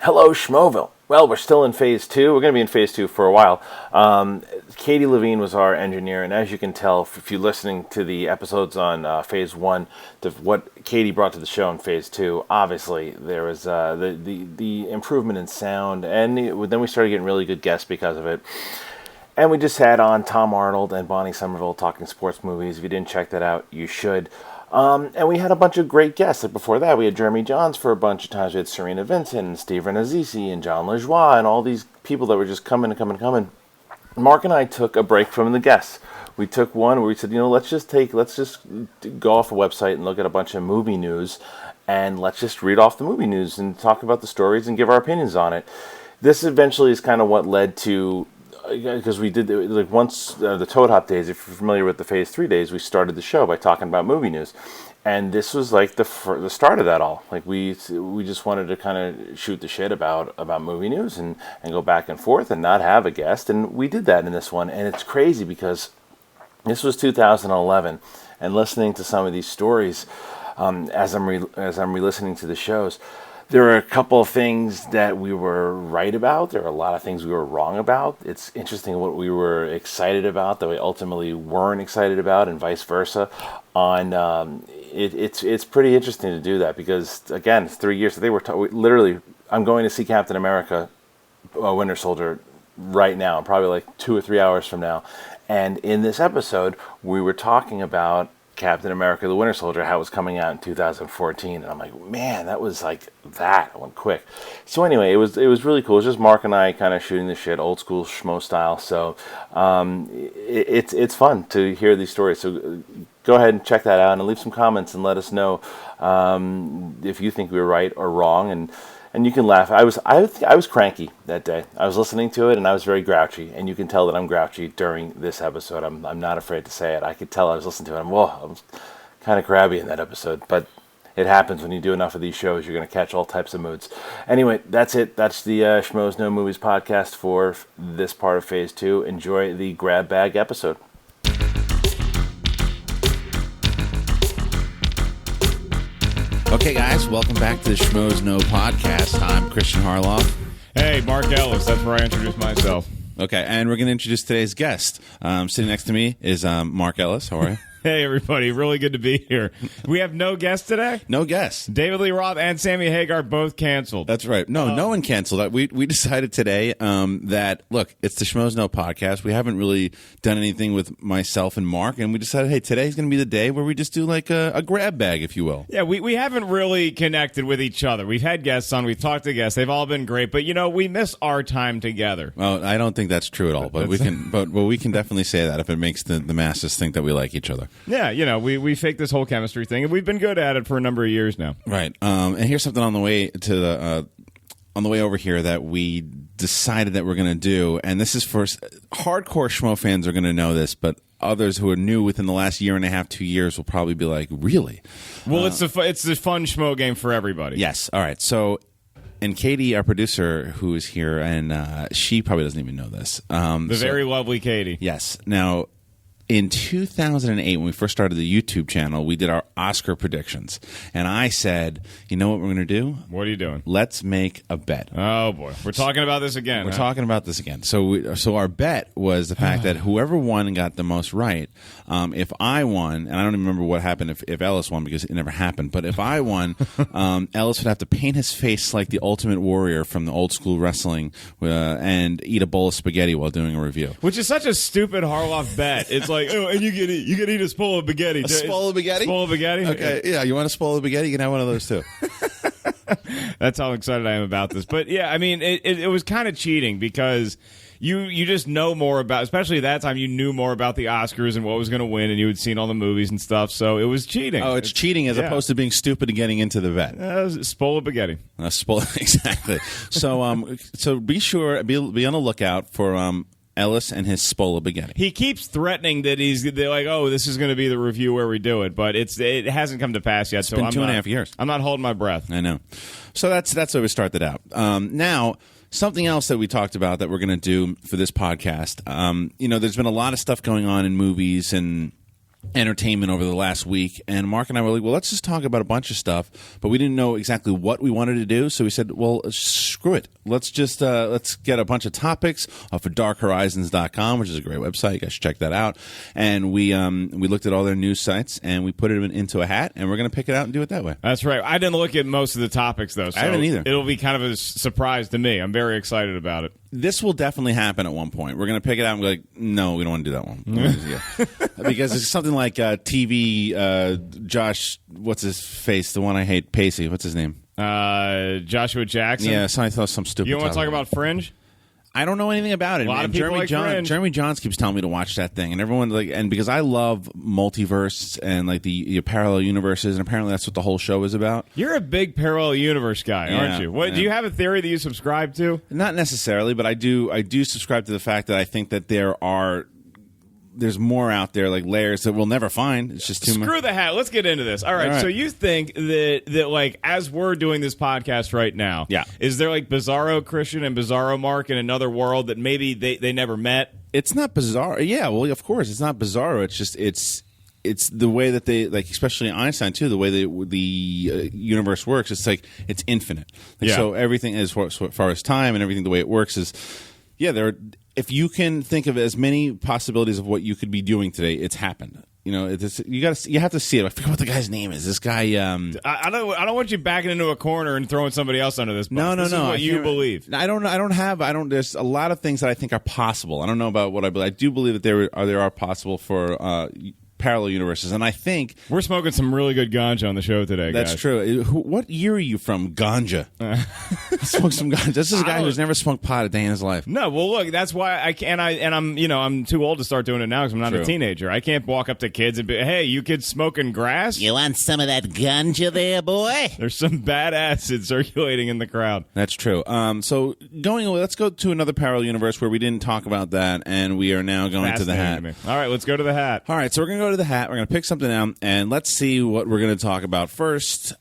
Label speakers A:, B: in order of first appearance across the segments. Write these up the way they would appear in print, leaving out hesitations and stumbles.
A: Hello, Schmoville. Well, we're still in Phase 2. We're going to be in Phase 2 for a while. Katie Levine was our engineer, and as you can tell, if you're listening to the episodes on Phase 1, what Katie brought to the show in Phase 2, obviously there was the improvement in sound, and then we started getting really good guests because of it. And we just had on Tom Arnold and Bonnie Somerville talking sports movies. If you didn't check that out, you should. And we had a bunch of great guests. Like before that, we had Jeremy Johns for a bunch of times. We had Serena Vincent and Steve Renazzisi and John LaJoie and all these people that were just coming. Mark and I took a break from the guests. We took one where we said, let's just go off a website and look at a bunch of movie news, and let's just read off the movie news and talk about the stories and give our opinions on it. This eventually is kind of what led to, because we did, like once the Toad Hop days, if you're familiar with the Phase 3 days, we started the show by talking about movie news. And this was like the start of that all. Like we just wanted to kind of shoot the shit about movie news and go back and forth and not have a guest. And we did that in this one. And it's crazy because this was 2011, and listening to some of these stories as I'm re-listening to the shows, there are a couple of things that we were right about. There are a lot of things we were wrong about. It's interesting what we were excited about that we ultimately weren't excited about, and vice versa. It's pretty interesting to do that because, again, it's 3 years. They were literally, I'm going to see Captain America, Winter Soldier, right now, probably like 2 or 3 hours from now. And in this episode, we were talking about Captain America, the Winter Soldier, how it was coming out in 2014, and I'm like, man, that was like that. It went quick. So anyway, it was really cool. It was just Mark and I kind of shooting the shit, old school schmo style. So it's fun to hear these stories. So go ahead and check that out and leave some comments and let us know if you think we were right or wrong. And you can laugh. I was cranky that day. I was listening to it, and I was very grouchy. And you can tell that I'm grouchy during this episode. I'm not afraid to say it. I could tell I was listening to it. I was kind of crabby in that episode. But it happens when you do enough of these shows. You're going to catch all types of moods. Anyway, that's it. That's the Schmoes No Movies podcast for this part of Phase 2. Enjoy the grab bag episode.
B: Okay, guys, welcome back to the Schmoes No podcast. I'm Kristian Harloff.
C: Hey, Mark Ellis. That's where I introduce myself.
B: Okay, and we're going to introduce today's guest. Sitting next to me is Mark Ellis. How are you?
C: Hey, everybody. Really good to be here. We have no guests today?
B: No guests.
C: David Lee Roth and Sammy Hagar both canceled.
B: That's right. No one canceled. We decided today that, look, it's the Schmoes No podcast. We haven't really done anything with myself and Mark, and we decided, hey, today's going to be the day where we just do like a grab bag, if you will.
C: Yeah, we haven't really connected with each other. We've had guests on. We've talked to guests. They've all been great. But, we miss our time together.
B: Well, I don't think that's true at all. But we can definitely say that if it makes the masses think that we like each other.
C: Yeah, we faked this whole chemistry thing, and we've been good at it for a number of years now.
B: Right. And here's something on the way over here that we decided that we're going to do, and this is for hardcore Schmo fans are going to know this, but others who are new within the last year and a half, 2 years will probably be like, really?
C: Well, it's a fun Schmo game for everybody.
B: Yes. All right. So, and Katie, our producer, who is here, and she probably doesn't even know this.
C: Very lovely Katie.
B: Yes. Now, in 2008, when we first started the YouTube channel, we did our Oscar predictions. And I said, you know what we're going to do?
C: What are you doing?
B: Let's make a bet.
C: Oh, boy. We're talking about this again.
B: We're talking about this again. So our bet was the fact that whoever won and got the most right, if I won, and I don't even remember what happened if Ellis won because it never happened, but if I won, Ellis would have to paint his face like the Ultimate Warrior from the old school wrestling and eat a bowl of spaghetti while doing a review.
C: Which is such a stupid Harloff bet. It's like, oh, and you can eat a spool of spaghetti.
B: A spool of spaghetti?
C: Spool of spaghetti?
B: Okay, yeah, you want a spool of spaghetti? You can have one of those too.
C: That's how excited I am about this. But yeah, I mean, it was kind of cheating because you just know more about, especially at that time, you knew more about the Oscars and what was going to win, and you had seen all the movies and stuff, so it was cheating.
B: Oh, it's cheating as opposed to being stupid and getting into the bet.
C: Spool of spaghetti.
B: Exactly. So be sure, be on the lookout for Ellis and his spola spaghetti.
C: He keeps threatening that they're like, oh, this is going to be the review where we do it, but it hasn't come to pass yet.
B: It's been 2.5 years.
C: I'm not holding my breath.
B: I know. So that's where we started out. Now, something else that we talked about that we're going to do for this podcast. There's been a lot of stuff going on in movies and entertainment over the last week, and Mark and I were like, well, let's just talk about a bunch of stuff, but we didn't know exactly what we wanted to do, so we said, well, screw it. Let's just let's get a bunch of topics off of darkhorizons.com, which is a great website. You guys should check that out. And we looked at all their news sites, and we put it into a hat, and we're going to pick it out and do it that way.
C: That's right. I didn't look at most of the topics, though, so
B: I haven't either.
C: It'll be kind of a surprise to me. I'm very excited about it.
B: This will definitely happen at one point. We're going to pick it out and be like, no, we don't want to do that one. Because it's something like TV, Josh, what's his face? The one I hate, Pacey. What's his name?
C: Joshua Jackson?
B: Yeah, so I thought some stupid
C: You want to talk about Fringe?
B: I don't know anything about it.
C: A lot of people like Fringe.
B: Jeremy Johns keeps telling me to watch that thing, and everyone and because I love multiverse and like the parallel universes, and apparently that's what the whole show is about.
C: You're a big parallel universe guy, aren't you? What do you have a theory that you subscribe to?
B: Not necessarily, but I do subscribe to the fact that I think that there's more out there, like layers that we'll never find. It's just too much.
C: Screw the hat. Let's get into this. All right. So you think that like as we're doing this podcast right now, is there like Bizarro Kristian and Bizarro Mark in another world that maybe they never met?
B: It's not bizarre. Yeah, well, of course, it's not Bizarro. It's just it's the way that they, like, especially Einstein too, the way that the universe works. It's like it's infinite. Like, so everything as far as time and everything, the way it works is, if you can think of as many possibilities of what you could be doing today, it's happened. You know, you have to see it. I forget what the guy's name is. This guy.
C: I don't want you backing into a corner and throwing somebody else under this bus.
B: No.
C: This is what you believe.
B: I don't. There's a lot of things that I think are possible. I don't know about what I believe. I do believe that there are possible for parallel universes, and I think
C: we're smoking some really good ganja on the show today.
B: That's
C: guys.
B: true. What year are you from? Ganja. Smoke some ganja. This is a guy who's never smoked pot a day in his life.
C: No, well, look, that's why I can't. I'm too old to start doing it now because I'm not a teenager. I can't walk up to kids and be, "Hey, you kids smoking grass?
D: You want some of that ganja there, boy?"
C: There's some bad acid circulating in the crowd.
B: That's true. So let's go to another parallel universe where we didn't talk about that, and we are now going to the hat.
C: All right, let's go to the hat.
B: All right, so we're going to go to the hat. We're going to pick something out, and let's see what we're going to talk about first.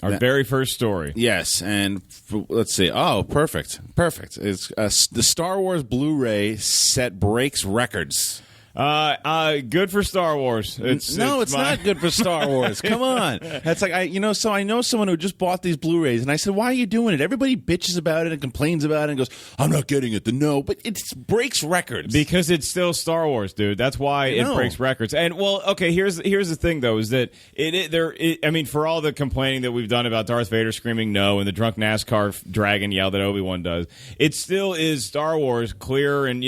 C: Our very first story.
B: Yes, and let's see. Oh, perfect. It's the Star Wars Blu-ray set breaks records.
C: Good for Star Wars.
B: It's not good for Star Wars. Come on. That's like, so I know someone who just bought these Blu-rays, and I said, why are you doing it? Everybody bitches about it and complains about it and goes, I'm not getting it. But it breaks records.
C: Because it's still Star Wars, dude. That's why it breaks records. And, well, okay, here's the thing, though, is that for all the complaining that we've done about Darth Vader screaming no and the drunk NASCAR dragon yell that Obi-Wan does, it still is Star Wars clear and,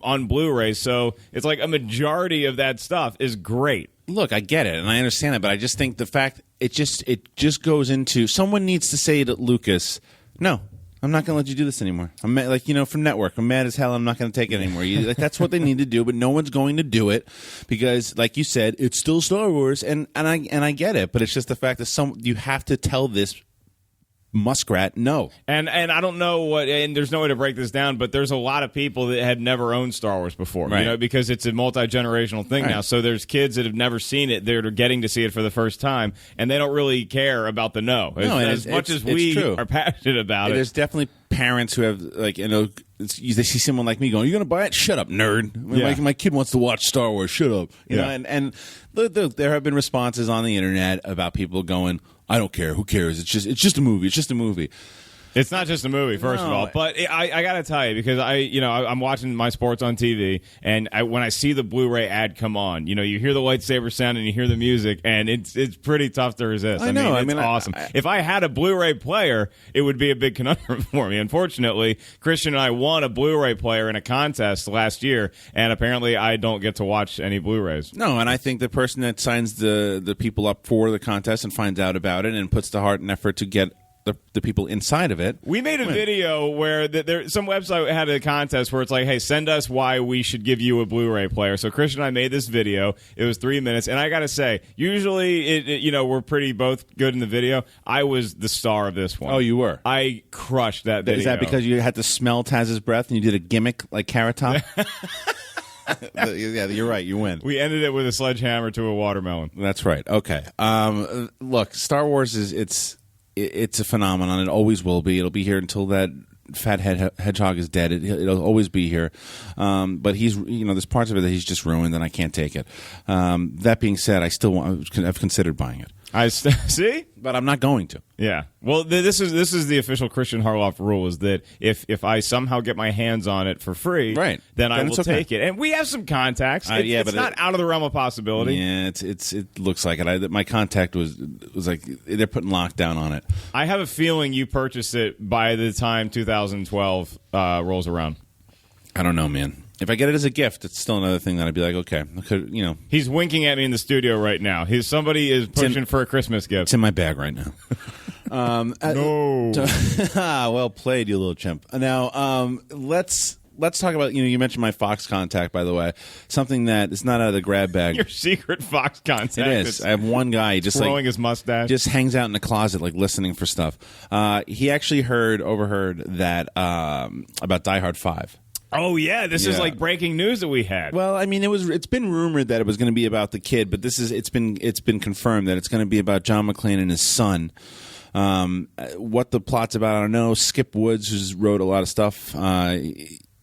C: on Blu-ray. So it's like a majority of that stuff is great.
B: Look, I get it, and I understand it, but I just think the fact it just goes into someone needs to say to Lucas, no, I'm not going to let you do this anymore. I'm mad, from Network. I'm mad as hell. I'm not going to take it anymore. That's what they need to do, but no one's going to do it because, like you said, it's still Star Wars, and I get it, but it's just the fact that you have to tell this muskrat no.
C: And I don't know and there's no way to break this down, but there's a lot of people that had never owned Star Wars before, because it's a multi-generational thing now. So there's kids that have never seen it, they're getting to see it for the first time, and they don't really care about the no. As much as we are passionate about it.
B: There's definitely parents who have, they see someone like me going, "You going to buy it? Shut up, nerd. My kid wants to watch Star Wars. Shut up." And there have been responses on the internet about people going, "I don't care. Who cares? It's just a movie. It's just a movie."
C: It's not just a movie, first of all. But I got to tell you, because I'm watching my sports on TV, and when I see the Blu-ray ad come on, you hear the lightsaber sound and you hear the music, and it's pretty tough to resist. I mean, it's awesome. If I had a Blu-ray player, it would be a big conundrum for me. Unfortunately, Kristian and I won a Blu-ray player in a contest last year, and apparently I don't get to watch any Blu-rays.
B: No, and I think the person that signs the people up for the contest and finds out about it and puts the heart and effort to get the people inside of it.
C: We made a video where some website had a contest where it's like, hey, send us why we should give you a Blu-ray player. So Kristian and I made this video. It was 3 minutes, and I got to say, usually we're pretty both good in the video. I was the star of this one.
B: Oh, you were?
C: I crushed that video.
B: Is that because you had to smell Taz's breath and you did a gimmick like Carrot Top? Yeah, you're right. You win.
C: We ended it with a sledgehammer to a watermelon.
B: That's right. Okay. Look, Star Wars it's a phenomenon. It always will be. It'll be here until that Hedgehog is dead. It'll always be here. But he's, there's parts of it that he's just ruined, and I can't take it. That being said, I've considered buying it.
C: See,
B: but I'm not going to.
C: Yeah. Well, this is the official Christian Harloff rule: is that if I somehow get my hands on it for free,
B: right,
C: then I will take it. And we have some contacts. It's not out of the realm of possibility.
B: Yeah, it looks like it. My contact was like they're putting lockdown on it.
C: I have a feeling you purchased it by the time 2012 rolls around.
B: I don't know, man. If I get it as a gift, it's still another thing that I'd be like, okay,
C: He's winking at me in the studio right now. Somebody is pushing for a Christmas gift.
B: It's in my bag right now.
C: No.
B: Well played, you little chimp. Now, let's talk about, you mentioned my Fox contact, by the way. Something that is not out of the grab bag.
C: Your secret Fox contact.
B: It is. I have one guy just
C: twirling his mustache.
B: Just hangs out in the closet, like listening for stuff. He actually overheard that about Die Hard 5.
C: Oh yeah, this is like breaking news that we had.
B: Well, I mean, it's been rumored that it was going to be about the kid, but it's been confirmed that it's going to be about John McClane and his son. What the plot's about, I don't know. Skip Woods, who's wrote a lot of stuff,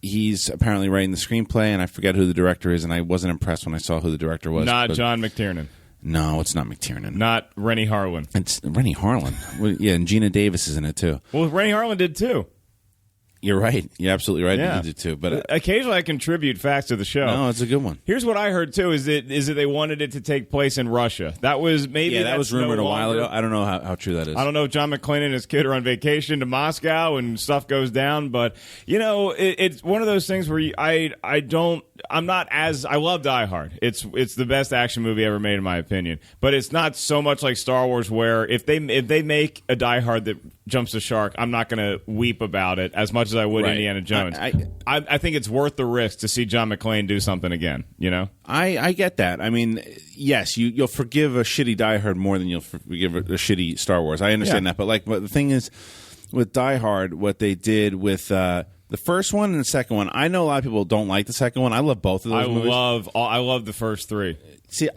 B: he's apparently writing the screenplay, and I forget who the director is, and I wasn't impressed when I saw who the director was.
C: Not John McTiernan.
B: No, it's not McTiernan.
C: Not Rennie Harlan.
B: It's Rennie Harlan. Yeah, and Gina Davis is in it too.
C: Well, Rennie Harlan did too.
B: You're right. You're absolutely right.
C: Yeah.
B: You did too. But
C: occasionally I contribute facts to the show.
B: No, it's a good one.
C: Here's what I heard too: is that they wanted it to take place in Russia. That was
B: that was rumored a while ago. I don't know how true that is.
C: I don't know if John McClane and his kid are on vacation to Moscow and stuff goes down, but it's one of those things where I love Die Hard. It's the best action movie ever made in my opinion, but it's not so much like Star Wars where if they make a Die Hard that jumps the shark, I'm not going to weep about it as much as I would Indiana Jones. I think it's worth the risk to see John McClane do something again.
B: I get that. I mean, yes, you'll forgive a shitty Die Hard more than you'll forgive a shitty Star Wars. I understand that, but but the thing is, with Die Hard, what they did with the first one and the second one, I know a lot of people don't like the second one. I love both of those movies.
C: I love the first three.
B: See,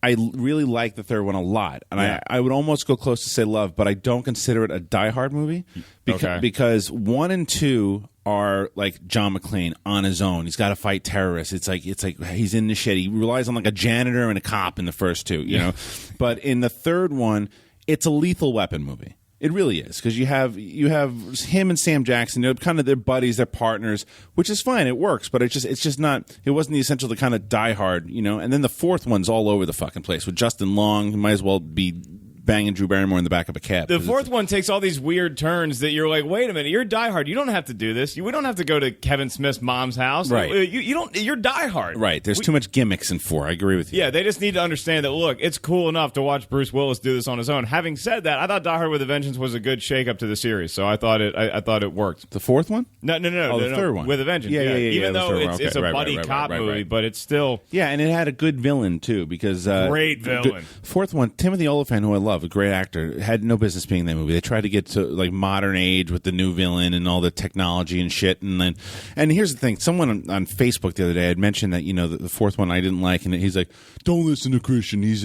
B: I really like the third one a lot, and I would almost go close to say love, but I don't consider it a Die Hard movie because 1 and 2 are like John McClane on his own. He's got to fight terrorists. It's like he's in the shit. He relies on like a janitor and a cop in the first two, know. But in the third one, it's a Lethal Weapon movie. It really is, because you have him and Sam Jackson. They're kind of their buddies, their partners, which is fine. It works, but it's just not. It wasn't the essential to kind of Die Hard, And then the fourth one's all over the fucking place with Justin Long. Who might as well be banging Drew Barrymore in the back of a cab.
C: The fourth one takes all these weird turns that you're like, wait a minute, you're Die Hard. You don't have to do this. We don't have to go to Kevin Smith's mom's house.
B: Right.
C: You don't. You're Die Hard.
B: Right. There's too much gimmicks in 4. I agree with you.
C: Yeah, they just need to understand that, look, it's cool enough to watch Bruce Willis do this on his own. Having said that, I thought Die Hard with a Vengeance was a good shake-up to the series, so I thought it worked.
B: The fourth one?
C: No.
B: The third one.
C: With a Vengeance.
B: Yeah.
C: Even though it's a buddy cop movie, but it's still...
B: Yeah, and it had a good villain, too, because...
C: great villain.
B: Fourth one, Timothy Olyphant, who I love, a great actor, had no business being in that movie. They tried to get to like modern age with the new villain and all the technology and shit. And here's the thing: someone on Facebook the other day had mentioned that the fourth one I didn't like, and he's like, "Don't listen to Christian. He's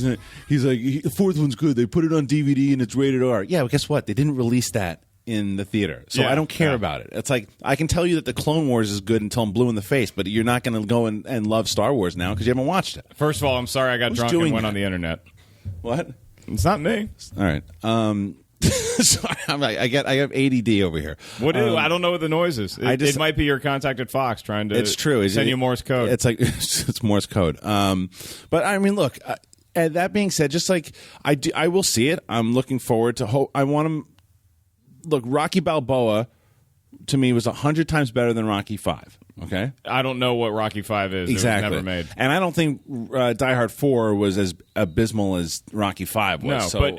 B: not. He's like the fourth one's good. They put it on DVD and it's rated R." Yeah, well, guess what? They didn't release that in the theater, so I don't care about it. It's like I can tell you that the Clone Wars is good until I'm blue in the face, but you're not going to go and love Star Wars now because you haven't watched it.
C: First of all, I'm sorry I got drunk and went on the internet.
B: What?
C: It's not me.
B: All right. Sorry, I have ADD over here.
C: I don't know what the noise is. It might be your contact at Fox trying to.
B: It's true.
C: Send you Morse code.
B: It's like it's Morse code. But I mean, look. And that being said, just like I will see it. I'm looking forward to. I want to look. Rocky Balboa to me was 100 times better than Rocky 5. Okay,
C: I don't know what Rocky 5 is.
B: Exactly.
C: It was never made.
B: And I don't think Die Hard 4 was as abysmal as Rocky 5 was.
C: No,
B: so.
C: But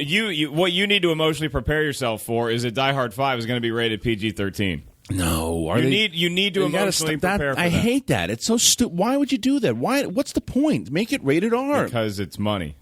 C: what you need to emotionally prepare yourself for is that Die Hard 5 is going to be rated PG-13.
B: No,
C: you need to emotionally prepare for that.
B: I hate that. It's so stupid. Why would you do that? What's the point? Make it rated R.
C: Because it's money.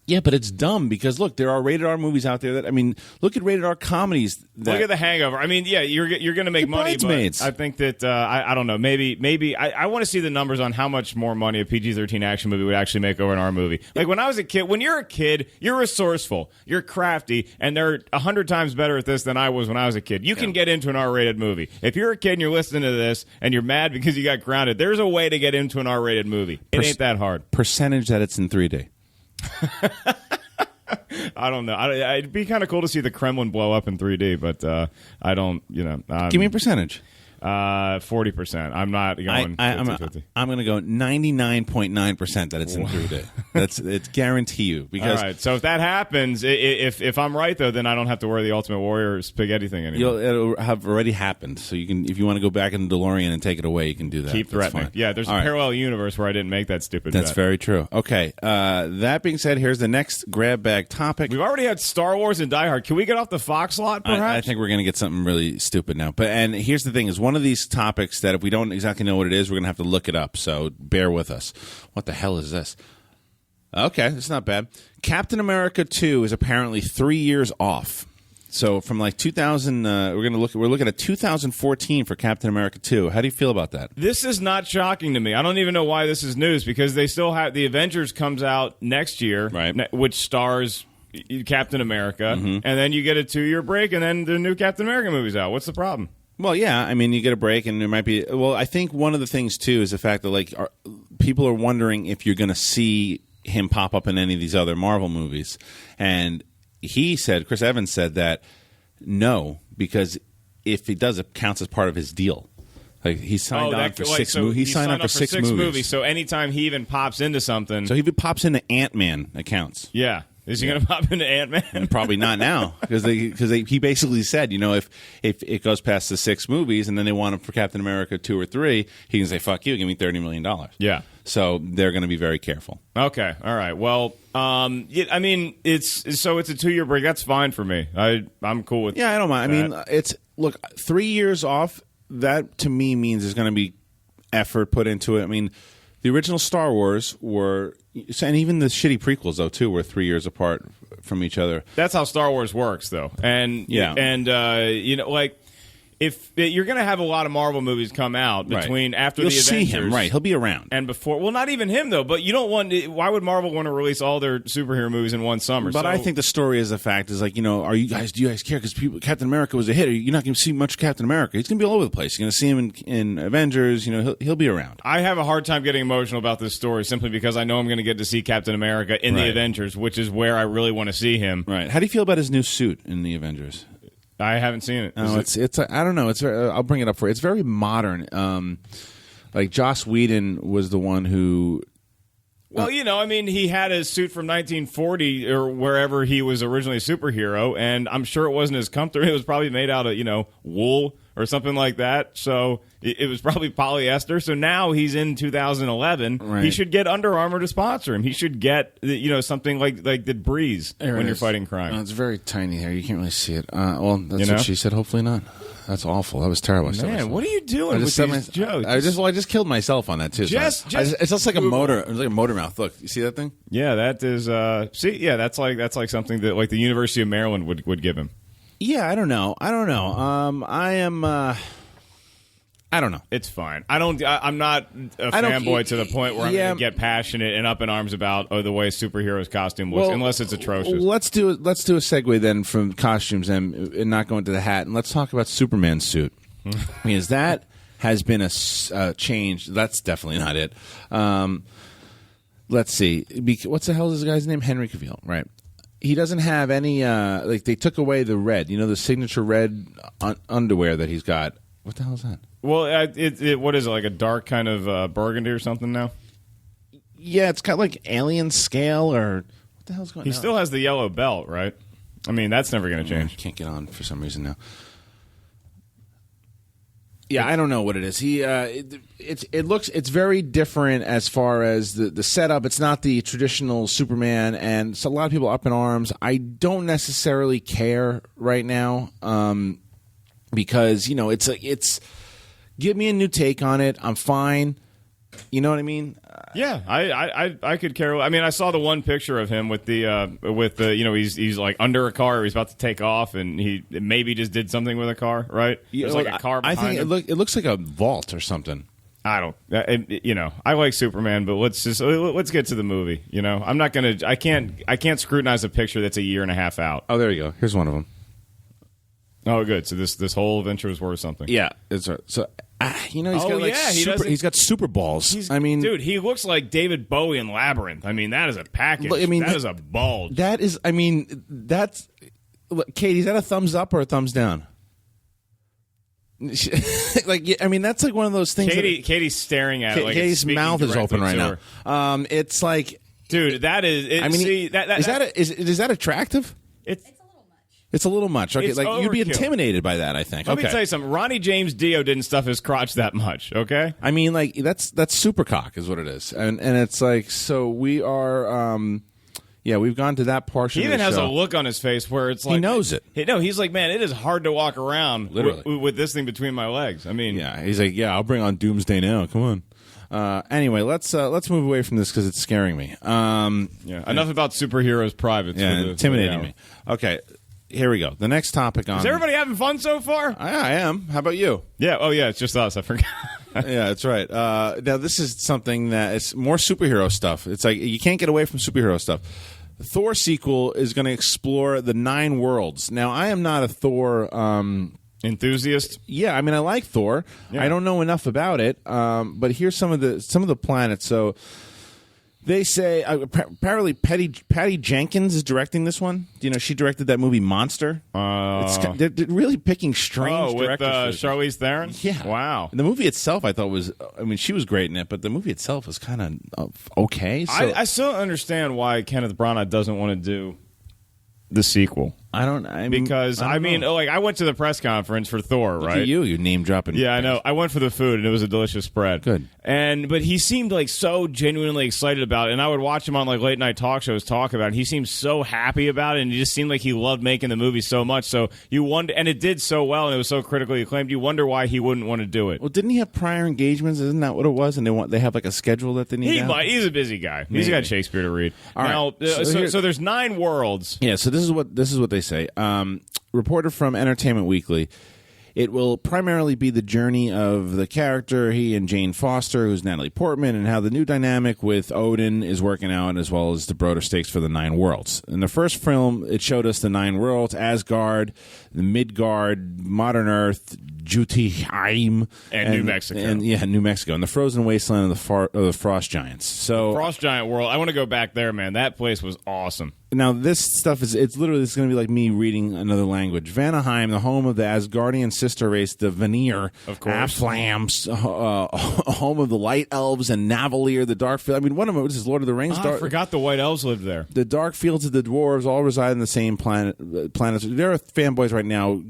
B: Yeah, but it's dumb because look, there are rated R movies out there that look at rated R comedies.
C: Look at The Hangover. I mean, yeah, you're going to make money, but I think that I don't know. Maybe I want to see the numbers on how much more money a PG-13 action movie would actually make over an R movie. Like when I was a kid, when you're a kid, you're resourceful, you're crafty, and they're 100 times better at this than I was when I was a kid. You can get into an R-rated movie. If you're a kid and you're listening to this and you're mad because you got grounded, there's a way to get into an R-rated movie. It ain't that hard.
B: Percentage that it's in 3D.
C: I don't know. It'd be kind of cool to see the Kremlin blow up in 3D, but I don't.
B: Give me a percentage.
C: 40%. I'm not going.
B: I'm going to go 99.9% that it's in 3D. It's guarantee you. Because
C: all right. So if that happens, if I'm right though, then I don't have to wear the Ultimate Warrior spaghetti thing anymore.
B: It'll have already happened. So you can, if you want to go back in the DeLorean and take it away, you can do that.
C: Keep threatening. Yeah, there's a parallel universe where I didn't make that stupid.
B: That's
C: bet.
B: very true. Okay. That being said, here's the next grab bag topic.
C: We've already had Star Wars and Die Hard. Can we get off the Fox lot? Perhaps.
B: I think we're going to get something really stupid now. And here's the thing: is one of these topics that if we don't exactly know what it is, we're going to have to look it up. So bear with us. What the hell is this? Okay, it's not bad. Captain America 2 is apparently 3 years off. So from like 2000, we're looking at 2014 for Captain America 2. How do you feel about that?
C: This is not shocking to me. I don't even know why this is news because they still have the Avengers comes out next year,
B: right?
C: Which stars Captain America, and then you get a 2-year break, and then the new Captain America movie's out. What's the problem?
B: Well, yeah, you get a break, and there might be. Well, I think one of the things too is the fact that people are wondering if you're going to see him pop up in any of these other Marvel movies, and Chris Evans said that no, because if he does, it counts as part of his deal. Like he signed on for 6 movies. He signed on for 6 movies.
C: So anytime he even pops into something,
B: so if he pops into Ant-Man, it counts.
C: Yeah. Is he going to pop into Ant-Man?
B: Probably not now, because he basically said, if it goes past the 6 movies and then they want him for Captain America 2 or 3, he can say, "Fuck you, give me $30 million."
C: Yeah.
B: So they're going to be very careful.
C: Okay, all right. Well, it's a 2-year break. That's fine for me. I'm cool with.
B: Yeah, I don't mind.
C: That.
B: 3 years off. That to me means there's going to be effort put into it. The original Star Wars were, and even the shitty prequels though too, were 3 years apart from each other.
C: That's how Star Wars works, though. And if you're going to have a lot of Marvel movies come out between after
B: You'll
C: the Avengers,
B: see him, right? He'll be around,
C: and before. Well, not even him though. But you don't want. Why would Marvel want to release all their superhero movies in one summer?
B: But I think the story is the fact is do you guys care because Captain America was a hit? You're not going to see much Captain America. He's going to be all over the place. You're going to see him in Avengers. He'll be around.
C: I have a hard time getting emotional about this story simply because I know I'm going to get to see Captain America in the Avengers, which is where I really want to see him.
B: Right. How do you feel about his new suit in the Avengers?
C: I haven't seen it.
B: No, it's I don't know. I'll bring it up for you. It's very modern. Joss Whedon was the one who.
C: Well, he had his suit from 1940 or wherever he was originally a superhero, and I'm sure it wasn't as comfortable. It was probably made out of wool or something like that. So it was probably polyester. So now he's in 2011.
B: Right.
C: He should get Under Armour to sponsor him. He should get something like the Breeze when you're fighting crime.
B: It's very tiny here. You can't really see it. Well, that's what she said. Hopefully not. That's awful. That was terrible.
C: Man, what are you doing with these jokes?
B: I just killed myself on that too. It's just like a motor. It's like a motor mouth. Look, you see that thing?
C: Yeah, that is. That's like something that the University of Maryland would give him.
B: Yeah, I don't know. I don't know.
C: It's fine. I'm not a fanboy to the point where I'm going to get passionate and up in arms about the way superheroes' costume looks, unless it's atrocious.
B: Let's do a segue then from costumes and not go into the hat, and let's talk about Superman's suit because that has been a change. That's definitely not it. Let's see. What's the hell is this guy's name? Henry Cavill, right? He doesn't have any. They took away the red. The signature red underwear that he's got. What the hell is that?
C: Well, what is it, like a dark kind of burgundy or something now?
B: Yeah, it's got like alien scale or what the hell's going on?
C: He still has the yellow belt, right? That's never going to change.
B: I can't get on for some reason now. Yeah, I don't know what it is. It's very different as far as the setup. It's not the traditional Superman, and so a lot of people up in arms. I don't necessarily care right now. Because it's give me a new take on it. I'm fine. You know what I mean?
C: Yeah, I could care. I mean, I saw the one picture of him with the he's like under a car, he's about to take off, and he maybe just did something with a car, right?
B: Yeah,
C: There's like a car behind
B: I think
C: him.
B: it looks like a vault or something.
C: I don't, I like Superman, but let's get to the movie. I can't scrutinize a picture that's a year and a half out.
B: Oh, there you go. Here's one of them.
C: Oh, good. So this whole adventure is worth something.
B: Yeah, it's so. He's got super balls.
C: Dude, he looks like David Bowie in Labyrinth. I mean, that is a package. That is a bulge.
B: That is. I mean, that's. Katie, is that a thumbs up or a thumbs down? That's like one of those things.
C: Katie's staring at it. Like
B: Katie's mouth is open right
C: her.
B: now. It's like,
C: dude, that is.
B: Is that attractive? It's a little much. Okay,
C: It's
B: like you'd be
C: overkill.
B: intimidated by that, I think.
C: Let me tell you something. Ronnie James Dio didn't stuff his crotch that much. Okay.
B: I mean, like that's super cock is what it is, and it's like so we are. We've gone to that portion.
C: He
B: of
C: even
B: the
C: has
B: show.
C: a look on his face where it's like
B: he knows it.
C: He's like, man, it is hard to walk around
B: literally
C: with this thing between my legs. I mean,
B: yeah, he's like, yeah, I'll bring on Doomsday now. Come on. Anyway, let's move away from this because it's scaring me.
C: Enough about superheroes privates.
B: Yeah, intimidating me. Okay. Here we go. The next topic on...
C: Is everybody having fun so far?
B: I am. How about you?
C: Yeah. Oh, yeah. It's just us. I forgot.
B: Yeah, that's right. Now, this is something that it's more superhero stuff. It's like you can't get away from superhero stuff. The Thor sequel is going to explore the 9 worlds. Now, I am not a Thor...
C: enthusiast.
B: Yeah, I mean, I like Thor.
C: Yeah.
B: I don't know enough about it, but here's some of the planets. So... They say apparently Patty Jenkins is directing this one. You know, she directed that movie Monster. They're really picking strange
C: with
B: directors.
C: Charlize Theron.
B: Yeah,
C: wow.
B: And the movie itself, I thought was. I mean, she was great in it, but the movie itself was kind of okay. So,
C: I still don't understand why Kenneth Branagh doesn't want to do the sequel.
B: I don't know.
C: Like I went to the press conference for Thor,
B: Look
C: right?
B: at you name dropping.
C: Yeah, I know. I went for the food, and it was a delicious spread.
B: Good.
C: But he seemed like so genuinely excited about it, and I would watch him on like late night talk shows talk about it. And he seemed so happy about it, and he just seemed like he loved making the movie so much. So you wonder, and it did so well, and it was so critically acclaimed. You wonder why he wouldn't want to do it.
B: Well, didn't he have prior engagements? Isn't that what it was? And they have like a schedule that they need.
C: He's a busy guy.
B: Maybe.
C: He's got Shakespeare to read.
B: All right.
C: Now, so there's 9 worlds.
B: Yeah. So this is what they say. Reporter from Entertainment Weekly. It will primarily be the journey of the character, he and Jane Foster, who's Natalie Portman, and how the new dynamic with Odin is working out, as well as the broader stakes for the 9 worlds. In the first film, it showed us the 9 worlds: Asgard, the Midgard, Modern Earth, Jotunheim,
C: and New Mexico.
B: New Mexico, and the frozen wasteland of the Frost Giants. So,
C: Frost Giant World. I want to go back there, man. That place was awesome.
B: Now, this stuff it's literally going to be like me reading another language. Vanaheim, the home of the Asgardian sister race, the Vanir,
C: of course,
B: Aflams, home of the Light Elves, and Navalir, the Dark Field. I mean, one of them was Lord of the Rings.
C: I forgot the White Elves lived there.
B: The Dark Fields of the Dwarves all reside in the same planets. There are fanboys right now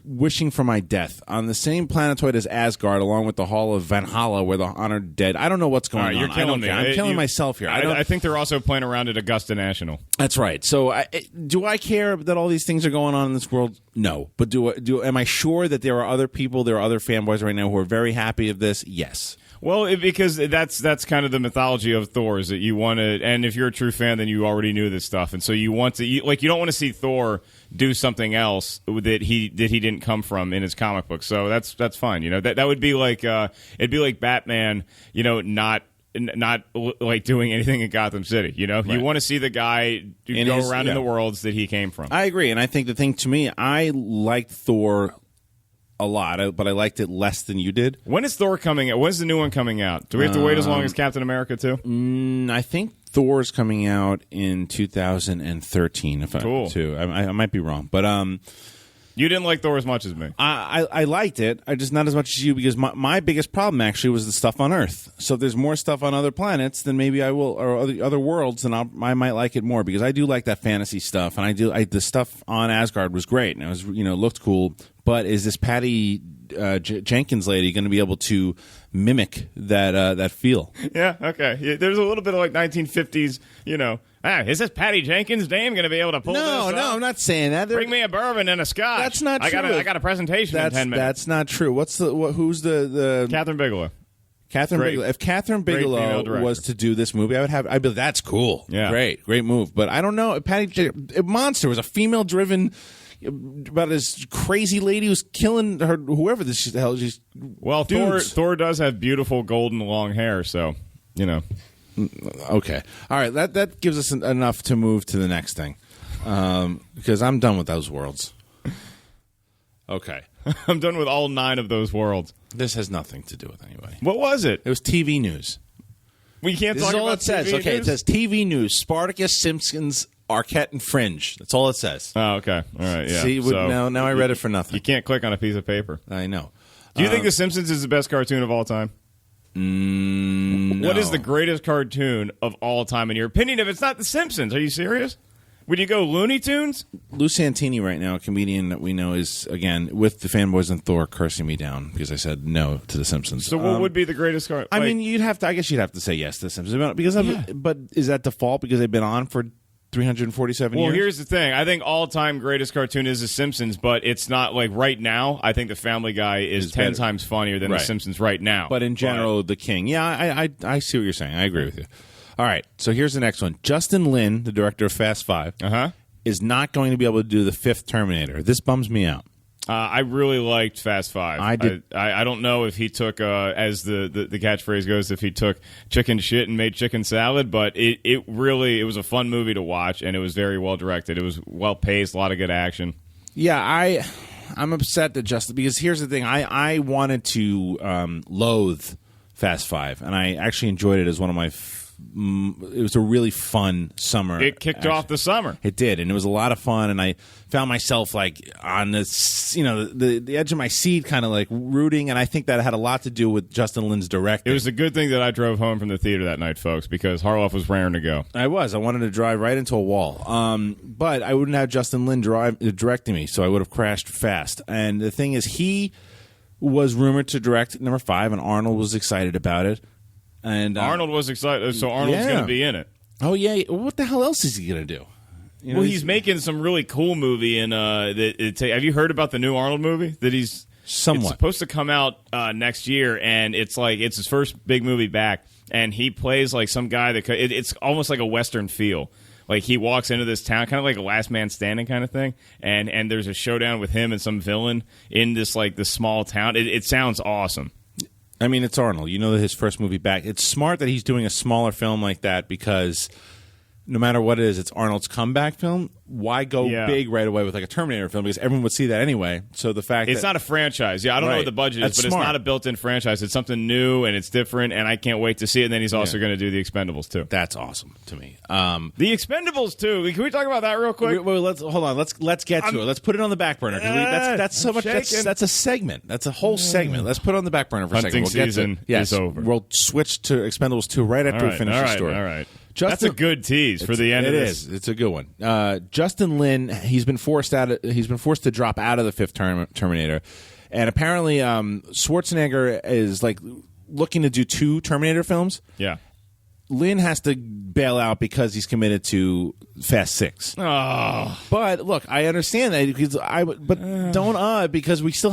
B: wishing for my death on the same planetoid as Asgard, along with the Hall of Valhalla, where the honored dead. I don't know what's going on.
C: You're killing me.
B: I'm killing myself here.
C: I think they're also playing around at Augusta National.
B: That's right. So, do I care that all these things are going on in this world? No. But am I sure that there are other people, there are other fanboys right now who are very happy of this? Yes.
C: Well, because that's kind of the mythology of Thor, is that you want to, and if you're a true fan, then you already knew this stuff, and so you want to, you don't want to see Thor do something else that he didn't come from in his comic book. So that's fine. You know, that would be like it'd be like Batman, not like doing anything in Gotham City. You know, right. You want to see the guy go around in the worlds that he came from.
B: I agree, and I think the thing to me, I liked Thor a lot, but I liked it less than you did.
C: When is Thor coming out? When's the new one coming out? Do we have to wait as long as Captain America too?
B: I think Thor's coming out in 2013.
C: Cool.
B: I might be wrong, but
C: you didn't like Thor as much as me.
B: I liked it. I just not as much as you, because my biggest problem actually was the stuff on Earth. So if there's more stuff on other planets, then maybe I will, or other worlds, then I might like it more, because I do like that fantasy stuff, and the stuff on Asgard was great, and it was looked cool. But is this Patty Jenkins lady going to be able to mimic that feel?
C: Yeah. Okay. Yeah, there's a little bit of like 1950s. Is this Patty Jenkins' name going to be able to pull this off?
B: No, I'm not saying that.
C: Bring me a bourbon and a scotch.
B: That's not true.
C: I got a presentation in 10 minutes.
B: That's not true. Who's the
C: Catherine Bigelow.
B: If Catherine
C: female
B: Bigelow
C: director.
B: was to do this movie, I'd be that's cool.
C: Yeah.
B: Great move. But I don't know. Monster was a female-driven about this crazy lady who's killing her whoever this hell she's.
C: Well, Thor does have beautiful golden long hair, so you know.
B: Okay, all right. That gives us enough to move to the next thing, because I'm done with those worlds. Okay.
C: I'm done with all 9 of those worlds.
B: This has nothing to do with anybody.
C: What was it?
B: It was TV news.
C: We can't
B: This
C: talk
B: is all
C: about
B: it says.
C: TV
B: Okay,
C: news?
B: it says TV news: Spartacus, Simpsons, Arquette, and Fringe. That's all it says.
C: Oh, okay. All right, yeah.
B: See, now I read it for nothing.
C: You can't click on a piece of paper.
B: I know.
C: Do you think The Simpsons is the best cartoon of all time?
B: No.
C: What is the greatest cartoon of all time, in your opinion, if it's not The Simpsons? Are you serious? Would you go Looney Tunes?
B: Lou Santini right now, a comedian that we know, is, again, with the fanboys and Thor, cursing me down because I said no to The Simpsons.
C: So what would be the greatest cartoon?
B: I mean, I guess you'd have to say yes to The Simpsons. Because but is that default because they've been on for 347 years?
C: Well, here's the thing. I think all-time greatest cartoon is The Simpsons, but it's not like right now. I think The Family Guy is 10
B: better.
C: times funnier than
B: Right.
C: The Simpsons right now.
B: But in general, the king. Yeah, I see what you're saying. I agree with you. All right, so here's the next one. Justin Lin, the director of Fast Five, is not going to be able to do the 5th Terminator. This bums me out.
C: I really liked Fast Five.
B: I did.
C: I don't know if he took, as the catchphrase goes, if he took chicken shit and made chicken salad, but it was a fun movie to watch, and it was very well directed. It was well paced, a lot of good action.
B: Yeah, I'm upset that Justin, because here's the thing. I wanted to loathe Fast Five, and I actually enjoyed it as one of my it was a really fun summer.
C: It kicked off the summer.
B: It did, and it was a lot of fun, and I found myself like on this, the edge of my seat, kind of like rooting, and I think that had a lot to do with Justin Lin's directing.
C: It was a good thing that I drove home from the theater that night, folks, because Harloff was raring to go.
B: I wanted to drive right into a wall, but I wouldn't have Justin Lin directing me, so I would have crashed fast. And the thing is, he was rumored to direct number 5, and Arnold was excited about it. And
C: Arnold was excited, so Arnold's going to be in it.
B: Oh yeah, what the hell else is he going to do?
C: Well, he's making some really cool movie, and have you heard about the new Arnold movie that he's
B: somewhat?
C: It's supposed to come out next year, and it's his first big movie back, and he plays like some guy that it's almost like a Western feel. Like he walks into this town, kind of like a Last Man Standing kind of thing, and there's a showdown with him and some villain in this small town. It sounds awesome.
B: I mean, it's Arnold. You know that his first movie back. It's smart that he's doing a smaller film like that because no matter what it is, it's Arnold's comeback film. Why go big right away with like a Terminator film? Because everyone would see that anyway. So the fact
C: it's not a franchise. Yeah, I don't know what the budget is, but it's not a built-in franchise. It's something new and it's different, and I can't wait to see it. And then he's also going to do the Expendables too.
B: That's awesome to me.
C: The Expendables 2. Can we talk about that real quick?
B: Well, hold on. Let's get to it. Let's put it on the back burner. That's so much. That's a segment. That's a whole segment. Let's put it on the back burner for a second.
C: Hunting season is over.
B: We'll switch to Expendables 2 right after we finish the story.
C: All right. That's a good tease for the end of this.
B: It is. It's a good one. Justin Lin, he's been forced to drop out of the 5th Terminator, and apparently Schwarzenegger is like looking to do 2 Terminator films.
C: Yeah.
B: Lin has to bail out because he's committed to Fast 6.
C: Oh.
B: But look, I understand that because we're still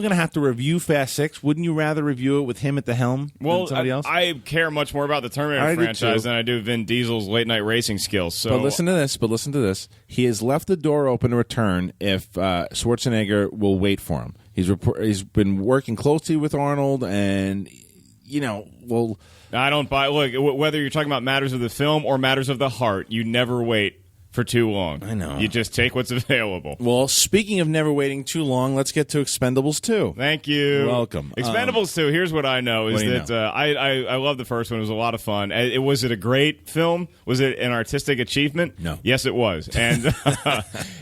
B: going to have to review Fast 6. Wouldn't you rather review it with him at the helm than somebody else?
C: I care much more about the Terminator franchise than I do Vin Diesel's late night racing skills. So.
B: But listen to this. He has left the door open to return if Schwarzenegger will wait for him. He's been working closely with Arnold, and
C: I don't buy. Look, whether you're talking about matters of the film or matters of the heart, you never wait for too long.
B: I know.
C: You just take what's available.
B: Well, speaking of never waiting too long, let's get to Expendables 2.
C: Thank you.
B: Welcome.
C: Expendables 2, here's what I know is that I love the first one. It was a lot of fun. Was it a great film? Was it an artistic achievement?
B: No.
C: Yes, it was. And so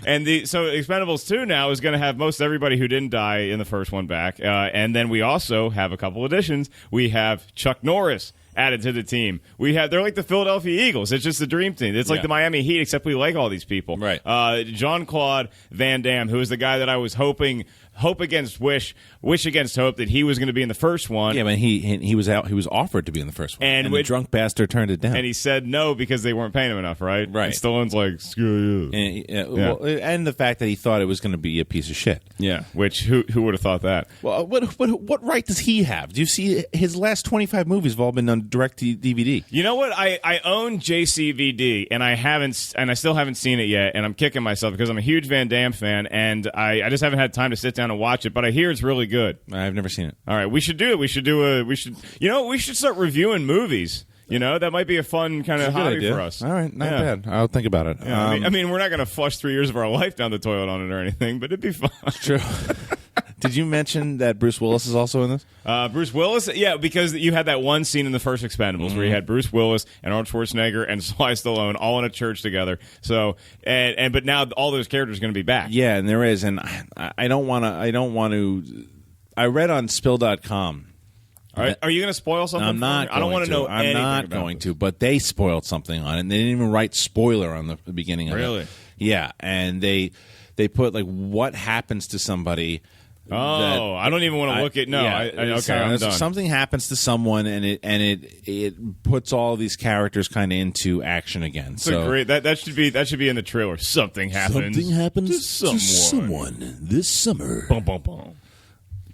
C: Expendables 2 now is going to have most everybody who didn't die in the first one back. And then we also have a couple additions. We have Chuck Norris added to the team. They're like the Philadelphia Eagles. It's just the dream team. It's like the Miami Heat, except we like all these people.
B: Right.
C: Jean-Claude Van Damme, who is the guy that I was hoping hope against wish against hope that he was going to be in the first one.
B: Yeah, but he was out. He was offered to be in the first one, and the drunk bastard turned it down.
C: And he said no because they weren't paying him enough, right?
B: Right.
C: And Stallone's like, screw you.
B: Well, and the fact that he thought it was going to be a piece of shit.
C: Yeah, which who would have thought that?
B: Well, what right does he have? Do you see his last 25 movies have all been on direct DVD?
C: You know what? I own JCVD, and I still haven't seen it yet, and I'm kicking myself because I'm a huge Van Damme fan, and I just haven't had time to sit down and watch it. But I hear it's really good.
B: I've never seen it.
C: All right, we should do it. We should start reviewing movies. That might be a fun kind of hobby for us.
B: All right, not bad. I'll think about it.
C: Yeah, I mean, we're not going to flush 3 years of our life down the toilet on it or anything, but it'd be fun.
B: It's true. Did you mention that Bruce Willis is also in this?
C: Bruce Willis? Yeah, because you had that one scene in the first Expendables where you had Bruce Willis and Arnold Schwarzenegger and Sly Stallone all in a church together. So, but now all those characters are going to be back.
B: Yeah, and there is, and I don't want to. I read on Spill.com.
C: Are you going to spoil something?
B: I'm not.
C: I don't want to know.
B: I'm not going to. But they spoiled something on it. And they didn't even write spoiler on the beginning of it.
C: Really?
B: Yeah, and they put like what happens to somebody.
C: I don't even want to look at. No, okay, I'm done.
B: Something happens to someone, and it puts all these characters kind of into action again. So
C: great. That should be in the trailer. Something happens.
B: Something happens
C: to someone
B: this summer.
C: Bum, bum, bum.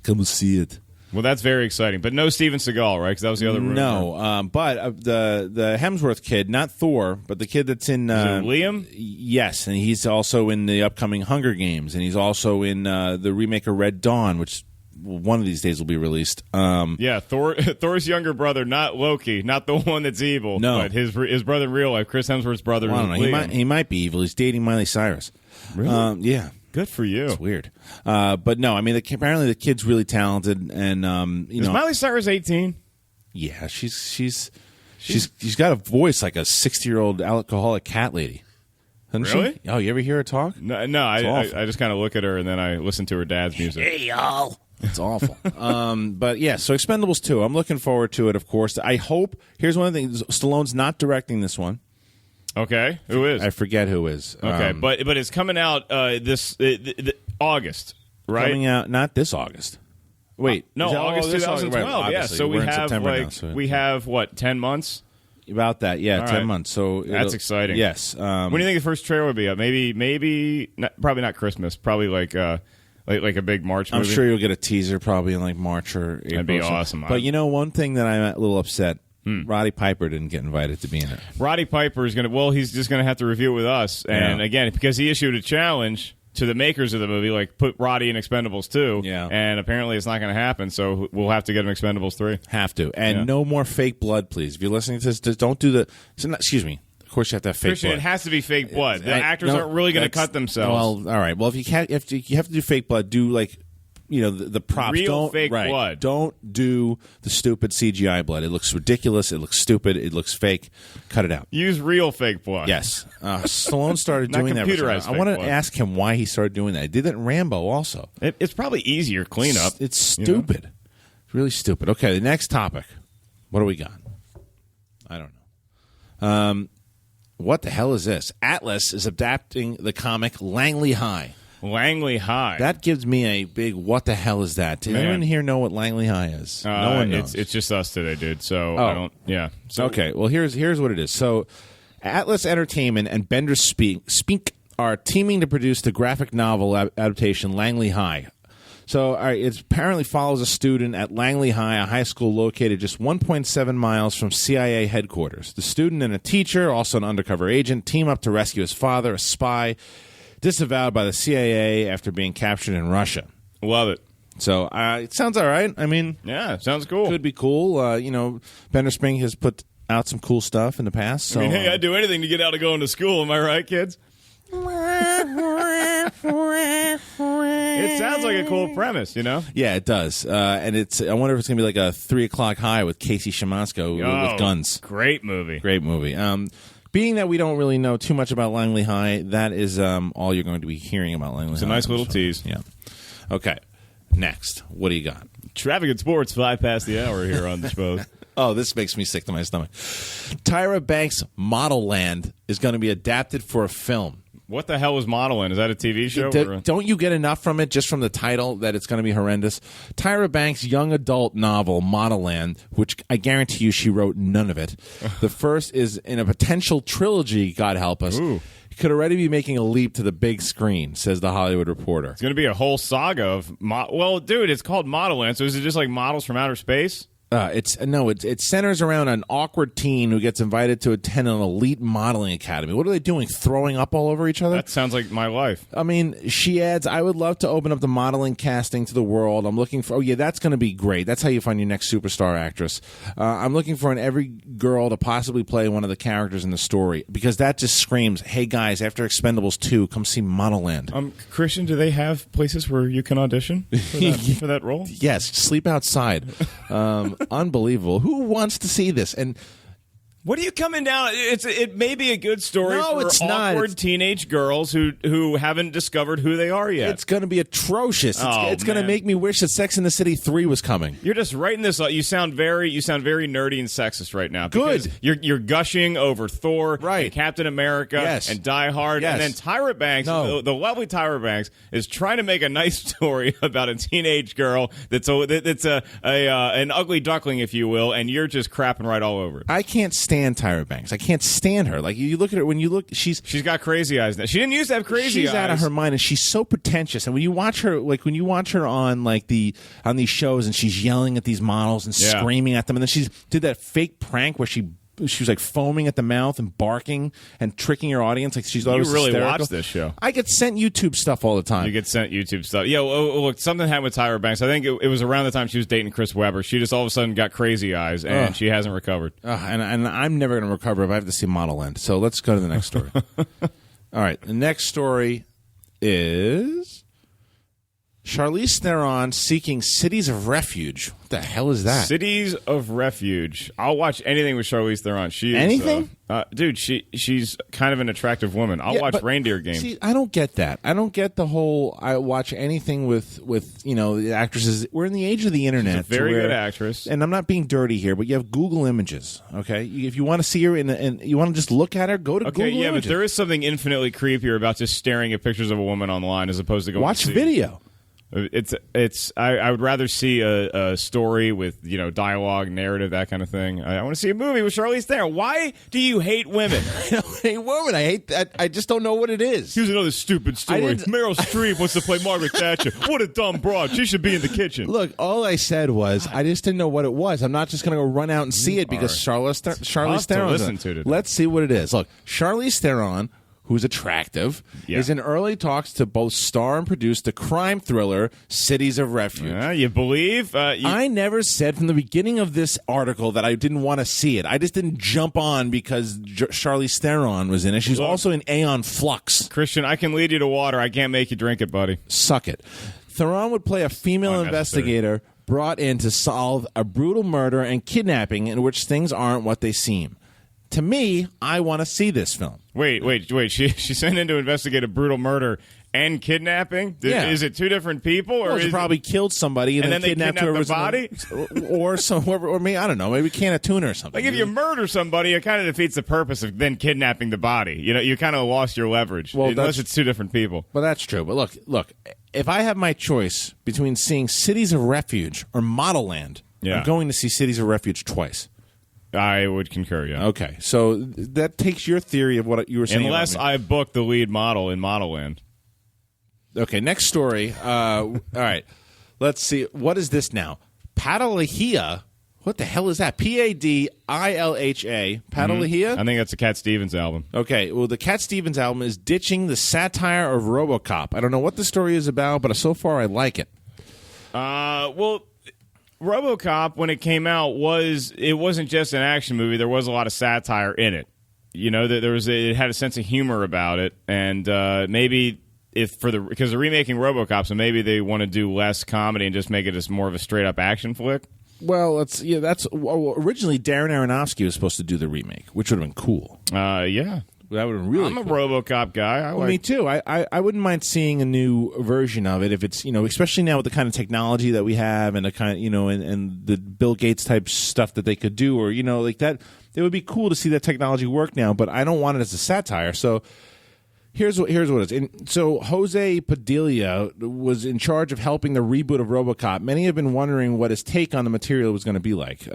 B: Come see it.
C: Well, that's very exciting. But no Steven Seagal, right? Because that was the other rumor.
B: No, but the Hemsworth kid, not Thor, but the kid that's in...
C: Is it Liam?
B: Yes, and he's also in the upcoming Hunger Games, and he's also in the remake of Red Dawn, which one of these days will be released.
C: Yeah, Thor's younger brother, not Loki, not the one that's evil.
B: No.
C: But his brother in real life, Chris Hemsworth's brother.
B: Well, I don't know.
C: Liam.
B: He might be evil. He's dating Miley Cyrus.
C: Really?
B: Yeah.
C: Good for you.
B: It's weird. But no, I mean, apparently the kid's really talented, and
C: Is Miley Cyrus 18?
B: Yeah, she's got a voice like a 60-year-old alcoholic cat lady. Doesn't
C: Really?
B: she? Oh, you ever hear her talk?
C: No, I just kind of look at her and then I listen to her dad's music.
D: Hey, y'all.
B: It's awful. But yeah, so Expendables 2. I'm looking forward to it, of course. I hope. Here's one of the things. Stallone's not directing this one.
C: Okay, who is?
B: I forget who is.
C: Okay, but it's coming out this August, right?
B: Coming out not this August. Wait,
C: no, August 2012.
B: Right,
C: yeah, so we have we have what 10 months?
B: About that, yeah,
C: All
B: 10
C: right.
B: months. So
C: that's exciting.
B: Yes.
C: When do you think the first trailer would be up? Maybe probably not Christmas. Probably like a big March movie.
B: I'm sure you'll get a teaser probably in like March or April.
C: That'd be awesome.
B: But you know, one thing that I'm a little upset. Roddy Piper didn't get invited to be in it.
C: Roddy Piper is going to... Well, he's just going to have to review it with us. And again, because he issued a challenge to the makers of the movie, like put Roddy in Expendables 2.
B: Yeah.
C: And apparently it's not going to happen, so we'll have to get him Expendables 3.
B: Have to. And no more fake blood, please. If you're listening to this, just don't do the... excuse me. Of course you have to have fake
C: Kristian,
B: blood.
C: it has to be fake blood. The actors aren't really going to cut themselves.
B: Well, all right. Well, if you have to do fake blood, do like... the props.
C: Real fake blood.
B: Don't do the stupid CGI blood. It looks ridiculous. It looks stupid. It looks fake. Cut it out.
C: Use real fake blood.
B: Yes. Stallone started doing that.
C: Computerized
B: I want to
C: blood.
B: ask him why he started doing that. He did that in Rambo also.
C: It's probably easier cleanup.
B: It's stupid. It's really stupid. Okay, the next topic. What do we got? I don't know. What the hell is this? Atlas is adapting the comic Langley Hi.
C: Langley Hi.
B: That gives me a big what the hell is that? Does anyone here know what Langley Hi is? No one knows.
C: It's just us today, dude. So I don't. Yeah. So,
B: okay. Well, here's what it is. So, Atlas Entertainment and Bender Speak are teaming to produce the graphic novel adaptation Langley Hi. So, all right, it apparently follows a student at Langley Hi, a high school located just 1.7 miles from CIA headquarters. The student and a teacher, also an undercover agent, team up to rescue his father, a spy, disavowed by the CIA after being captured in Russia.
C: Love it.
B: So it sounds all right. I mean,
C: yeah, sounds cool.
B: Could be cool. Bender Spring has put out some cool stuff in the past. So,
C: I mean, hey, I'd do anything to get out of going to school. Am I right, kids? It sounds like a cool premise,
B: Yeah, it does. And I wonder if it's going to be like a 3 o'clock high with Casey Siemaszko with guns.
C: Great movie.
B: Great movie. Being that we don't really know too much about Langley Hi, that is all you're going to be hearing about Langley Hi.
C: It's a nice little tease.
B: Yeah. Okay. Next. What do you got?
C: Traffic and sports, 5 past the hour here on the show.
B: Oh, this makes me sick to my stomach. Tyra Banks' Model Land is going to be adapted for a film.
C: What the hell was Model In? Is that a TV show?
B: Don't you get enough from it, just from the title, that it's going to be horrendous? Tyra Banks' young adult novel, Model Land, which I guarantee you she wrote none of it. The first is in a potential trilogy, God help us.
C: Ooh.
B: Could already be making a leap to the big screen, says The Hollywood Reporter.
C: It's going to be a whole saga of... Well, dude, it's called Model Land, so is it just like models from outer space?
B: It centers around an awkward teen who gets invited to attend an elite modeling academy. What are they doing? Throwing up all over each other?
C: That sounds like my life.
B: I mean, she adds, I would love to open up the modeling casting to the world. I'm looking for, that's going to be great. That's how you find your next superstar actress. I'm looking for every girl to possibly play one of the characters in the story, because that just screams, hey guys, after Expendables 2, come see Model Land.
C: Christian, do they have places where you can audition for that role?
B: Yes, sleep outside. Unbelievable. Who wants to see this? And
C: what are you coming down? It may be a good story for
B: it's
C: awkward
B: not.
C: teenage girls who haven't discovered who they are yet.
B: It's going to be atrocious. It's going to make me wish that Sex and the City 3 was coming.
C: You're just writing this. You sound very nerdy and sexist right now.
B: Good.
C: You're gushing over Thor,
B: right?
C: And Captain America,
B: yes.
C: And Die Hard,
B: yes.
C: And then Tyra Banks, the lovely Tyra Banks, is trying to make a nice story about a teenage girl that's an ugly duckling, if you will, and you're just crapping right all over it.
B: I can't stand Tyra Banks. I can't stand her. Like, you look at her, when you look, she's
C: got crazy eyes now. She didn't used to have crazy eyes.
B: She's out of her mind, and she's so pretentious. And when you watch her, on on these shows, and she's yelling at these models and screaming at them, and then she did that fake prank where she was like foaming at the mouth and barking and tricking her audience like she's always
C: hysterical. You really
B: hysterical.
C: watch this show.
B: I get sent YouTube stuff all the time.
C: You get sent YouTube stuff. Yeah, look, something happened with Tyra Banks. I think it was around the time she was dating Chris Webber. She just all of a sudden got crazy eyes, and she hasn't recovered.
B: And I'm never going to recover if I have to see Model End. So let's go to the next story. All right, the next story is Charlize Theron seeking cities of refuge. What the hell is that?
C: Cities of refuge. I'll watch anything with Charlize Theron. She is,
B: anything?
C: Dude, she's kind of an attractive woman. I'll watch Reindeer Games.
B: See, I don't get that. I don't get the whole. I watch anything with the actresses. We're in the age of the internet.
C: She's a very good actress.
B: And I'm not being dirty here, but you have Google Images. Okay, if you want to see her and you want to just look at her, go to Google Images.
C: But there is something infinitely creepier about just staring at pictures of a woman online as opposed to going
B: watch video.
C: I would rather see a story with dialogue, narrative, that kind of thing. I want to see a movie with Charlize Theron. Why do you hate women?
B: I don't hate women. I hate that. I just don't know what it is.
C: Here's another stupid story. Meryl Streep wants to play Margaret Thatcher. What a dumb broad. She should be in the kitchen.
B: Look, all I said was I just didn't know what it was. I'm not just going to go run out and see it because Charlize Theron.
C: Listen to it.
B: Let's see what it is. Look, Charlize Theron, who's attractive, is in early talks to both star and produce the crime thriller Cities of Refuge.
C: You believe?
B: I never said from the beginning of this article that I didn't want to see it. I just didn't jump on because Charlize Theron was in it. She's also in Aeon Flux.
C: Christian, I can lead you to water. I can't make you drink it, buddy.
B: Suck it. Theron would play a female investigator brought in to solve a brutal murder and kidnapping in which things aren't what they seem. To me, I want to see this film.
C: Wait. She sent in to investigate a brutal murder and kidnapping? Is it two different people? Or
B: she probably killed somebody and then
C: kidnapped the body?
B: Or maybe, I don't know, maybe a can of tuna or something.
C: Like if you murder somebody, it kind of defeats the purpose of then kidnapping the body. You kind of lost your leverage, unless it's two different people.
B: Well, that's true. But look, if I have my choice between seeing Cities of Refuge or Model Land, I'm going to see Cities of Refuge twice.
C: I would concur, yeah.
B: Okay, so that takes your theory of what you were saying.
C: Unless I book the lead model in Model Land.
B: Okay, next story. All right, let's see. What is this now? Padalahia. What the hell is that? Padilha. Padalahia?
C: I think that's a Cat Stevens album.
B: Okay, well, the Cat Stevens album is ditching the satire of RoboCop. I don't know what the story is about, but so far I like it.
C: Well, RoboCop, when it came out, it wasn't just an action movie. There was a lot of satire in it. It had a sense of humor about it, and maybe because they're remaking RoboCop, so maybe they want to do less comedy and just make it as more of a straight up action flick.
B: Well, originally Darren Aronofsky was supposed to do the remake, which would have been cool.
C: Yeah.
B: That would have been really
C: I'm
B: cool.
C: a RoboCop guy.
B: Me too. I wouldn't mind seeing a new version of it if it's, especially now with the kind of technology that we have and the kind of, and the Bill Gates type stuff that they could do, or, like that. It would be cool to see that technology work now, but I don't want it as a satire. So, Here's what it is. So Jose Padilla was in charge of helping the reboot of RoboCop. Many have been wondering what his take on the material was going to be like.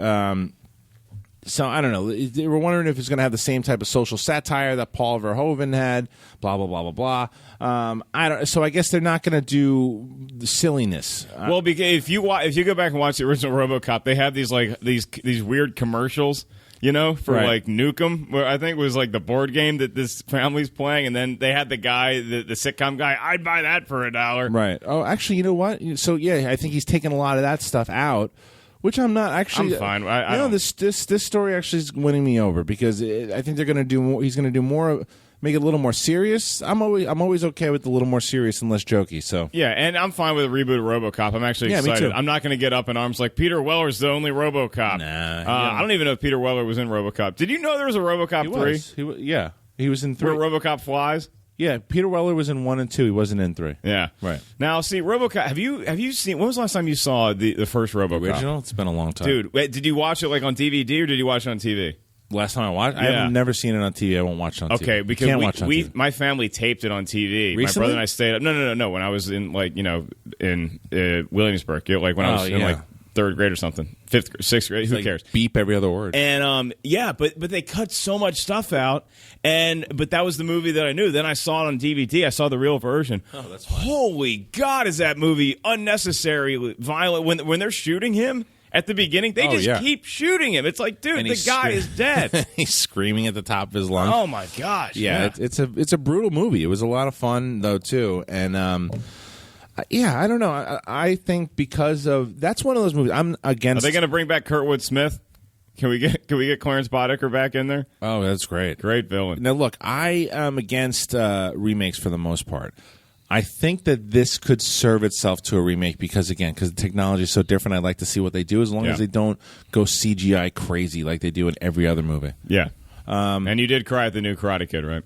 B: So I don't know. They were wondering if it's going to have the same type of social satire that Paul Verhoeven had. Blah blah blah blah blah. So I guess they're not going to do the silliness.
C: Well, because if you go back and watch the original RoboCop, they have these weird commercials. For
B: Right.
C: like Nukem, where I think it was like the board game that this family's playing, and then they had the guy, the sitcom guy. I'd buy that for $1.
B: Right. Oh, actually, you know what? So yeah, I think he's taken a lot of that stuff out. Which I'm not actually.
C: I'm fine.
B: This story actually is winning me over because I think they're going to do more. He's going to do more, make it a little more serious. I'm always okay with a little more serious and less jokey. So
C: yeah, and I'm fine with a reboot of RoboCop. I'm actually excited.
B: Me too.
C: I'm not going to get up in arms like Peter Weller's the only RoboCop.
B: Nah,
C: I don't even know if Peter Weller was in RoboCop. Did you know there was a RoboCop 3?
B: He was in 3.
C: Where RoboCop flies.
B: Yeah, Peter Weller was in 1 and 2. He wasn't in 3.
C: Yeah,
B: right.
C: Now, see, RoboCop. Have you seen? When was the last time you saw the first RoboCop?
B: Original? It's been a long time,
C: dude. Wait, did you watch it like on DVD or did you watch it on TV?
B: Last time I watched, I have never seen it on TV. I won't watch it on TV.
C: Okay, because my family taped it on TV.
B: Recently?
C: My brother and I stayed up. No. When I was in in Williamsburg, like when I was in like 3rd grade or something, 5th, 6th grade. Who cares?
B: Beep every other word.
C: And but they cut so much stuff out. But that was the movie that I knew. Then I saw it on DVD. I saw the real version.
B: Oh, that's fine.
C: Holy God, is that movie unnecessarily violent? When they're shooting him at the beginning, they keep shooting him. It's like, dude, the guy is dead.
B: He's screaming at the top of his lungs.
C: Oh my gosh!
B: Yeah. It's a brutal movie. It was a lot of fun though too, and I don't know. I think because of that's one of those movies I'm against.
C: Are they going to bring back Kurtwood Smith? Can we get Clarence Boddicker back in there?
B: Oh, that's great.
C: Great villain.
B: Now look, I am against remakes for the most part. I think that this could serve itself to a remake because the technology is so different. I'd like to see what they do as long as they don't go CGI crazy like they do in every other movie.
C: Yeah. And you did cry at the new Karate Kid, right?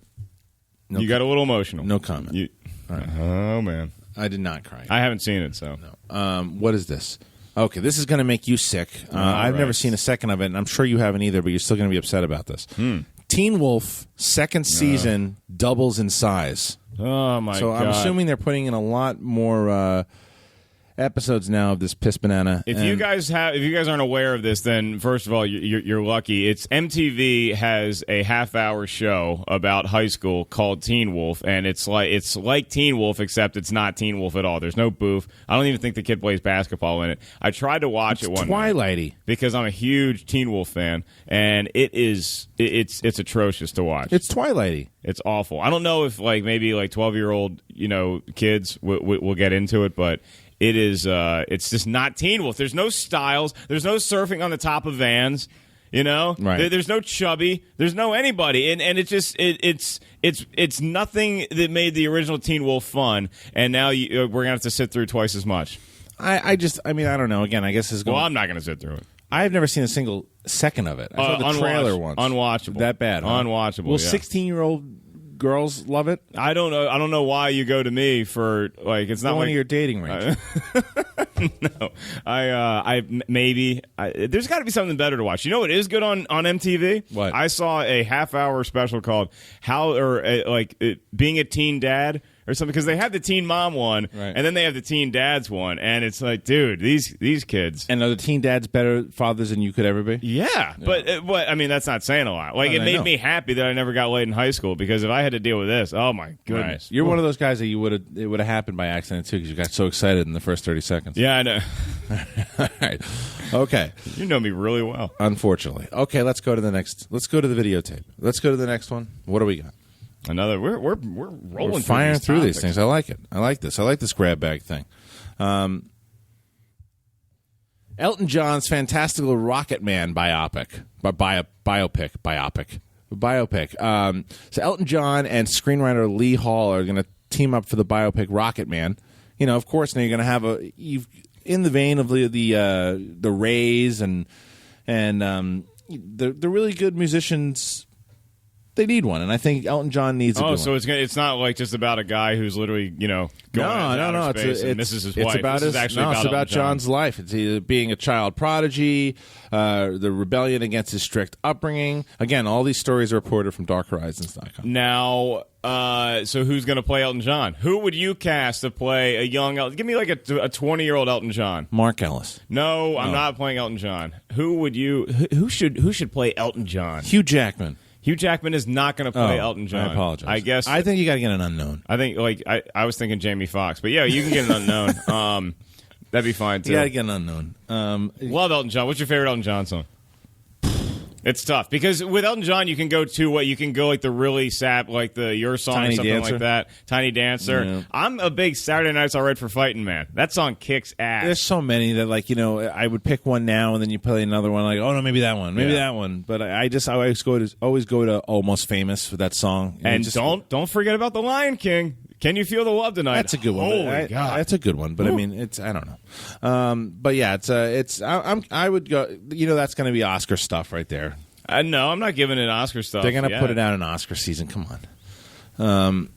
B: No
C: you got a little emotional.
B: No comment.
C: Right. Oh, man.
B: I did not cry.
C: I haven't seen it, so.
B: No. What is this? Okay, this is going to make you sick. I've never seen a second of it, and I'm sure you haven't either, but you're still going to be upset about this. Teen Wolf, second season, doubles in size.
C: Oh, my God.
B: So I'm assuming they're putting in a lot more episodes now of this piss banana.
C: If you guys aren't aware of this, then first of all, you're lucky. It's MTV has a half-hour show about high school called Teen Wolf, and it's like Teen Wolf except it's not Teen Wolf at all. There's no booth. I don't even think the kid plays basketball in it. I tried to watch it one
B: Twilighty
C: night because I'm a huge Teen Wolf fan, and it's atrocious to watch.
B: It's Twilighty.
C: It's awful. I don't know if maybe 12-year-old kids will get into it, but. It is. It's just not Teen Wolf. There's no styles. There's no surfing on the top of vans.
B: Right.
C: There's no Chubby. There's no anybody, and it's just it's nothing that made the original Teen Wolf fun. And now we're gonna have to sit through twice as much.
B: I don't know. Again, I guess it's going.
C: Well, I'm not gonna sit through it.
B: I've never seen a single second of it. I saw the trailer once.
C: Unwatchable.
B: That bad. Huh?
C: Unwatchable.
B: Will 16-year-old girls love it?
C: I don't know. I don't know why you go to me for it's not
B: one of your dating range.
C: No, there's got to be something better to watch. You know what is good on MTV?
B: What?
C: I saw a half-hour special called Being a Teen Dad or something, because they have the Teen Mom one,
B: right,
C: and then they have the Teen Dads one, and it's like, dude, these kids.
B: And are the teen dads better fathers than you could ever be?
C: Yeah. But I mean, that's not saying a lot. It made me happy that I never got laid in high school, because if I had to deal with this, oh my goodness.
B: Right. You're one of those guys that it would have happened by accident too, because you got so excited in the first 30 seconds.
C: Yeah, I know.
B: All right. Okay.
C: You know me really well.
B: Unfortunately. Okay, let's go to the next. Let's go to the videotape. Let's go to the next one. What do we got?
C: Another. We're rolling.
B: We're firing through these things. I like it. I like this. I like this grab bag thing. Elton John's fantastical Rocket Man biopic. So Elton John and screenwriter Lee Hall are going to team up for the biopic Rocket Man. Of course, now you're going to have in the vein of the Rays and the really good musicians They need one, and I think Elton John needs a good
C: so
B: one.
C: it's not like just about a guy who's literally going out of space and misses his wife.
B: It's about John's life. It's being a child prodigy, the rebellion against his strict upbringing. Again, all these stories are reported from DarkHorizons.com.
C: Now, so who's going to play Elton John? Who would you cast to play a young Elton? Give me like a 20-year-old Elton John.
B: Mark Ellis.
C: No, I'm not playing Elton John. Who should play Elton John?
B: Hugh Jackman.
C: Hugh Jackman is not going to play Elton John.
B: I apologize.
C: I
B: think you got to get an unknown.
C: I think I was thinking Jamie Foxx, but yeah, you can get an unknown. That'd be fine too.
B: You got to get an unknown.
C: Love Elton John. What's your favorite Elton John song? It's tough because with Elton John, you can go like the really sad, like the Your Song
B: Tiny
C: or something
B: Dancer.
C: like that. Tiny Dancer.
B: Yeah.
C: I'm a big Saturday Night's All Right for Fighting Man. That song kicks ass.
B: There's so many that I would pick one now and then you play another one. Like, oh no, maybe that one, that one. But I always go to Almost Famous for that song.
C: And don't forget about The Lion King. Can you feel the love tonight?
B: That's a good one.
C: Holy God,
B: that's a good one. But I mean, I don't know. But yeah, I would go. That's going to be Oscar stuff right there.
C: No, I'm not giving it Oscar stuff.
B: They're going to put it out in Oscar season. Come on.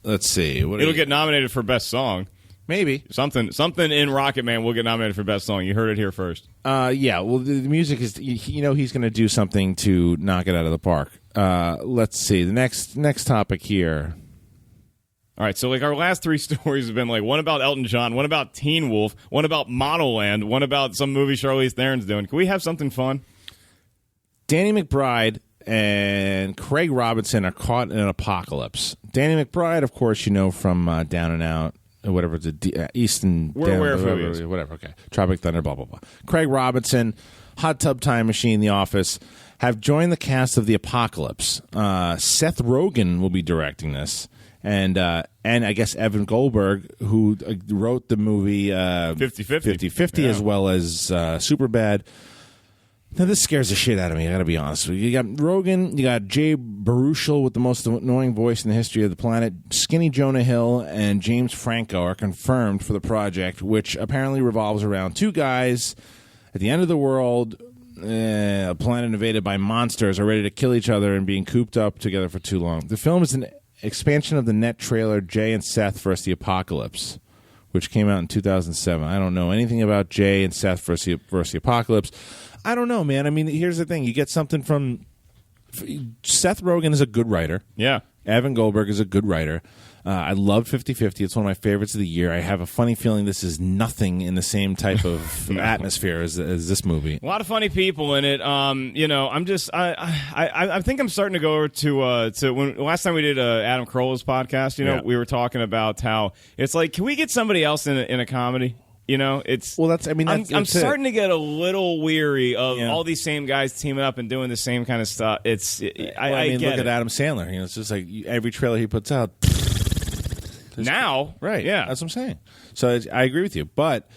B: Let's see.
C: It'll get nominated for Best Song.
B: Maybe.
C: Something in Rocket Man will get nominated for Best Song. You heard it here first.
B: Yeah, well, the music is, he's going to do something to knock it out of the park. Let's see. The next topic here.
C: All right, so our last three stories have been one about Elton John, one about Teen Wolf, one about Model Land, one about some movie Charlize Theron's doing. Can we have something fun?
B: Danny McBride and Craig Robinson are caught in an apocalypse. Danny McBride, of course, from Down and Out, whatever, Easton, whatever. Okay, Tropic Thunder, blah blah blah. Craig Robinson, Hot Tub Time Machine, The Office, have joined the cast of The Apocalypse. Seth Rogen will be directing this. And I guess Evan Goldberg, who wrote the movie 50-50, as well as Superbad. Now, this scares the shit out of me, I got to be honest with you. You got Rogen, you got Jay Baruchel with the most annoying voice in the history of the planet. Skinny Jonah Hill and James Franco are confirmed for the project, which apparently revolves around two guys at the end of the world. A planet invaded by monsters are ready to kill each other and being cooped up together for too long. The film is an expansion of the net trailer Jay and Seth vs. the Apocalypse, which came out in 2007. I don't know anything about Jay and Seth versus the Apocalypse. I don't know, man. I mean, here's the thing. You get something from... Seth Rogen is a good writer.
C: Yeah.
B: Evan Goldberg is a good writer. I love 50-50. It's one of my favorites of the year. I have a funny feeling this is nothing in the same type of atmosphere as this movie.
C: A lot of funny people in it. I'm just I think I'm starting to go over to when last time we did Adam Carolla's podcast. We were talking about how it's like, can we get somebody else in a comedy? It's I'm starting to get a little weary of all these same guys teaming up and doing the same kind of stuff. Look
B: at Adam Sandler. It's just like every trailer he puts out.
C: Now,
B: right?
C: Yeah,
B: that's what I'm saying. So I agree with you, but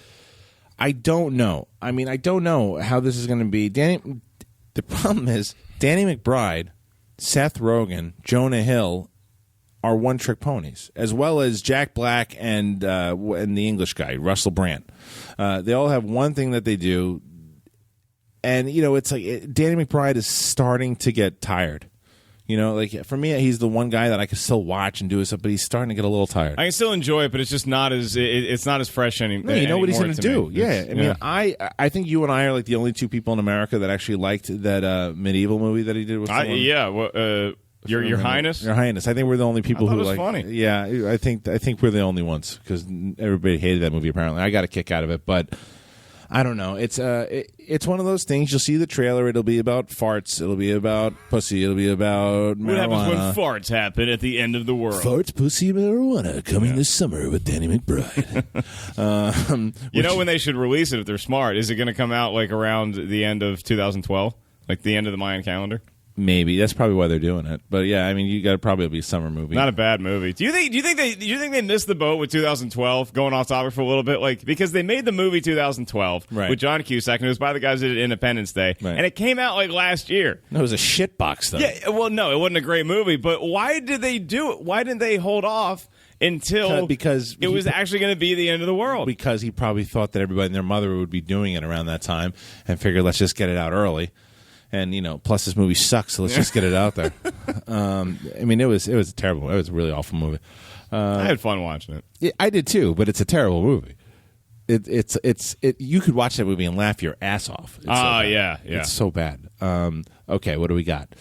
B: I don't know. I mean, I don't know how this is going to be. The problem is Danny McBride, Seth Rogen, Jonah Hill are one-trick ponies, as well as Jack Black and the English guy, Russell Brand. They all have one thing that they do, and it's like Danny McBride is starting to get tired. For me, he's the one guy that I can still watch and do stuff, but he's starting to get a little tired.
C: I can still enjoy it, but it's just not as it's not as fresh anymore.
B: No, you know what he's going to do. Yeah, I think you and I are like the only two people in America that actually liked that medieval movie that he did with
C: Your Highness?
B: Your Highness. I think we're the only people who like.
C: Funny.
B: Yeah, I think we're the only ones because everybody hated that movie. Apparently, I got a kick out of it, but I don't know. It's one of those things. You'll see the trailer. It'll be about farts. It'll be about pussy. It'll be about marijuana.
C: What happens when farts happen at the end of the world?
B: Farts, pussy, marijuana coming this summer with Danny McBride.
C: When they should release it if they're smart? Is it going to come out around the end of 2012, like the end of the Mayan calendar?
B: Maybe that's probably why they're doing it. But yeah, I mean, you got to probably be a summer movie.
C: Not a bad movie. Do you think they missed the boat with 2012? Going off topic for a little bit, because they made the movie 2012 with John Cusack, and it was by the guys that did Independence Day, and it came out last year.
B: No, it was a shitbox though.
C: Yeah, well, no, it wasn't a great movie. But why did they do it? Why didn't they hold off until
B: because
C: it was actually going to be the end of the world?
B: Because he probably thought that everybody and their mother would be doing it around that time, and figured let's just get it out early. And plus this movie sucks, so let's just get it out there. I mean, it was terrible. It was a really awful movie.
C: I had fun watching it.
B: I did too, but it's a terrible movie. You could watch that movie and laugh your ass off.
C: Yeah.
B: It's so bad. Okay, what do we got?